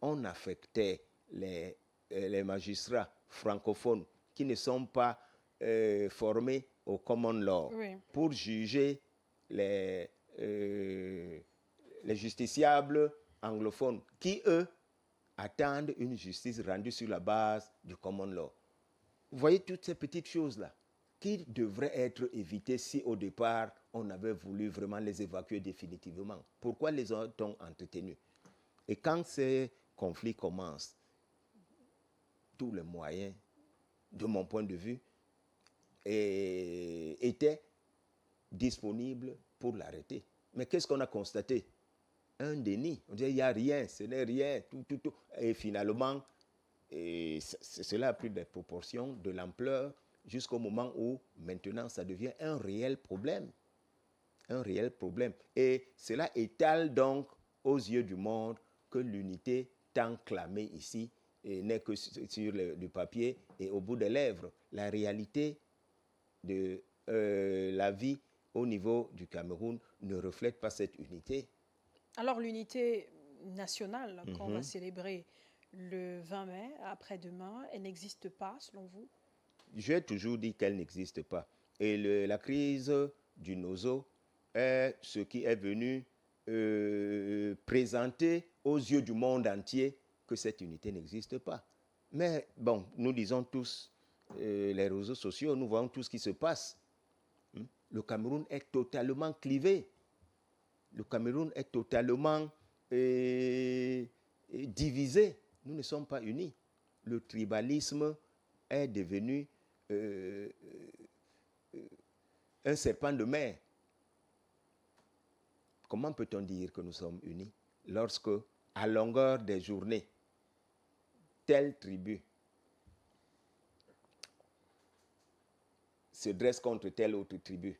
on affectait les magistrats francophones qui ne sont pas formés au common law pour juger les justiciables anglophones qui, eux, attendent une justice rendue sur la base du common law. Vous voyez toutes ces petites choses-là qui devraient être évitées si au départ on avait voulu vraiment les évacuer définitivement. Pourquoi les a-t-on entretenus? Et quand ces conflits commencent, tous les moyens, de mon point de vue, étaient disponibles pour l'arrêter. Mais qu'est-ce qu'on a constaté? Un déni. On dit il n'y a rien, ce n'est rien, tout. Et finalement, cela a pris des proportions, de l'ampleur, jusqu'au moment où maintenant ça devient un réel problème. un réel problème. Et cela étale donc aux yeux du monde que l'unité tant clamée ici n'est que sur du papier et au bout des lèvres. La réalité de la vie au niveau du Cameroun ne reflète pas cette unité. Alors l'unité nationale qu'on va célébrer le 20 mai, après-demain, elle n'existe pas selon vous? J'ai toujours dit qu'elle n'existe pas. Et la crise du Nozo est ce qui est venu présenter aux yeux du monde entier que cette unité n'existe pas. Mais bon, nous disons tous, les réseaux sociaux, nous voyons tout ce qui se passe. Le Cameroun est totalement clivé. Le Cameroun est totalement divisé. Nous ne sommes pas unis. Le tribalisme est devenu un serpent de mer. Comment peut-on dire que nous sommes unis lorsque, à longueur des journées, telle tribu se dresse contre telle autre tribu,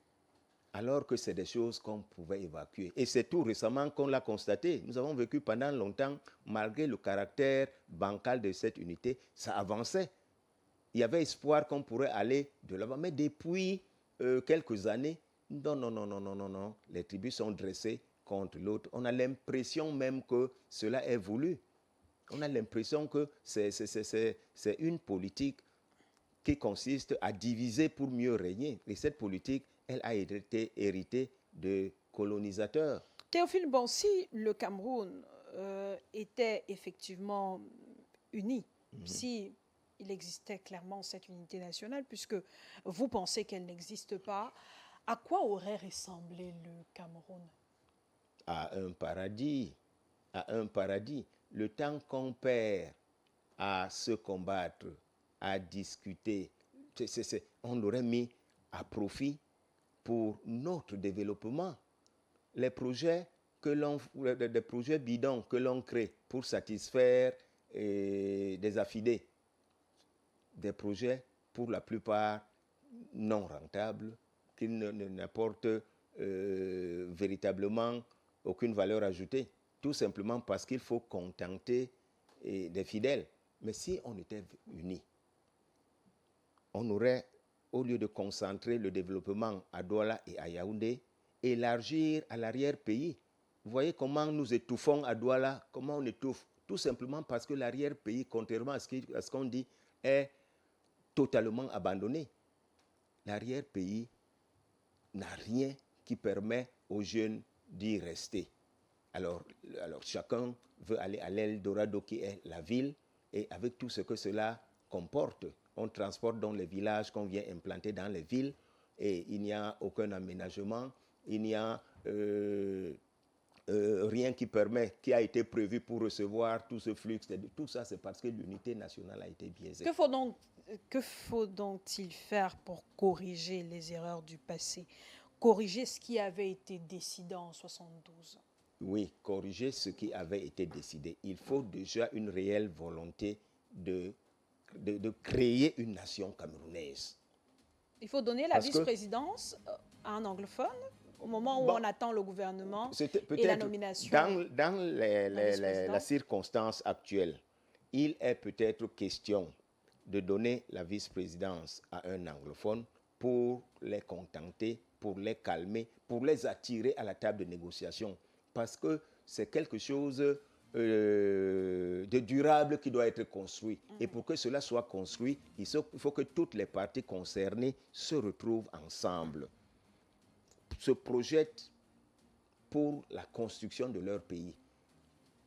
alors que c'est des choses qu'on pouvait évacuer. Et c'est tout récemment qu'on l'a constaté. Nous avons vécu pendant longtemps, malgré le caractère bancal de cette unité, ça avançait. Il y avait espoir qu'on pourrait aller de l'avant. Mais depuis quelques années, non, les tribus sont dressées contre l'autre. On a l'impression même que cela est voulu. On a l'impression que c'est une politique qui consiste à diviser pour mieux régner. Et cette politique, elle a été héritée de colonisateurs. Théophile, bon, si le Cameroun était effectivement uni, si il existait clairement cette unité nationale, puisque vous pensez qu'elle n'existe pas, à quoi aurait ressemblé le Cameroun? À un paradis, à un paradis. Le temps qu'on perd à se combattre, à discuter, on l'aurait mis à profit pour notre développement. Les projets des projets bidons que l'on crée pour satisfaire des affidés, des projets pour la plupart non rentables, qui n'apportent véritablement aucune valeur ajoutée, tout simplement parce qu'il faut contenter des fidèles. Mais si on était unis, on aurait, au lieu de concentrer le développement à Douala et à Yaoundé, élargir à l'arrière-pays. Vous voyez comment nous étouffons à Douala, comment on étouffe? Tout simplement parce que l'arrière-pays, contrairement à ce qu'on dit, est totalement abandonné. L'arrière-pays n'a rien qui permet aux jeunes d'y rester. Alors chacun veut aller à l'Eldorado qui est la ville, et avec tout ce que cela comporte. On transporte dans les villages qu'on vient implanter dans les villes, et il n'y a aucun aménagement, il n'y a rien qui a été prévu pour recevoir tout ce flux. Tout ça, c'est parce que l'unité nationale a été biaisée. Que faut-il faire pour corriger les erreurs du passé, corriger ce qui avait été décidé en 1972? Oui, corriger ce qui avait été décidé. Il faut déjà une réelle volonté de créer une nation camerounaise. Il faut donner la vice-présidence à un anglophone au moment où on attend le gouvernement et la nomination. Dans la circonstance actuelle, il est peut-être question de donner la vice-présidence à un anglophone pour les contenter, pour les calmer, pour les attirer à la table de négociation. Parce que c'est quelque chose de durable qui doit être construit. Et pour que cela soit construit, il faut que toutes les parties concernées se retrouvent ensemble, se projettent pour la construction de leur pays.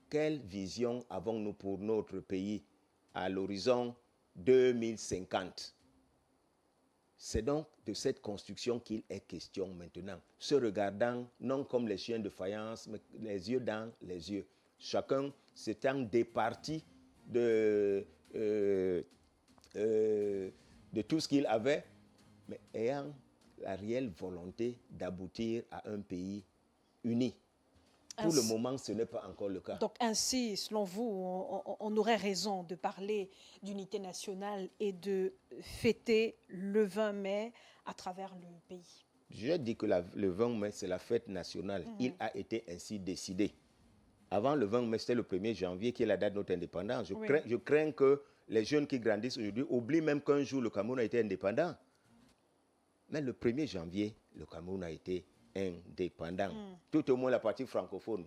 Quelle vision avons-nous pour notre pays à l'horizon 2050? C'est donc de cette construction qu'il est question maintenant, se regardant non comme les chiens de faïence, mais les yeux dans les yeux. Chacun s'étant départi de tout ce qu'il avait, mais ayant la réelle volonté d'aboutir à un pays uni. Pour le moment, ce n'est pas encore le cas. Donc ainsi, selon vous, on aurait raison de parler d'unité nationale et de fêter le 20 mai à travers le pays. Je dis que le 20 mai, c'est la fête nationale. Il a été ainsi décidé. Avant le 20 mai, c'était le 1er janvier qui est la date de notre indépendance. Je crains que les jeunes qui grandissent aujourd'hui oublient même qu'un jour le Cameroun a été indépendant. Mais le 1er janvier, le Cameroun a été indépendant. Tout au moins la partie francophone.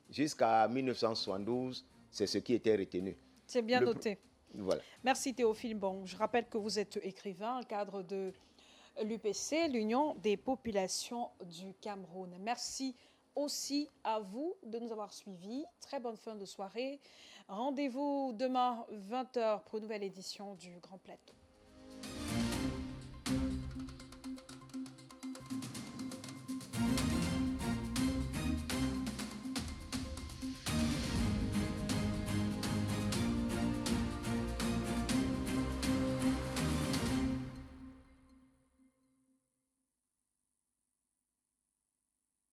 Jusqu'à 1972, c'est ce qui était retenu. C'est bien noté. Voilà. Merci Théophile. Bon, je rappelle que vous êtes écrivain, cadre de l'UPC, l'Union des populations du Cameroun. Merci aussi à vous de nous avoir suivis. Très bonne fin de soirée. Rendez-vous demain 20h pour une nouvelle édition du Grand Plateau.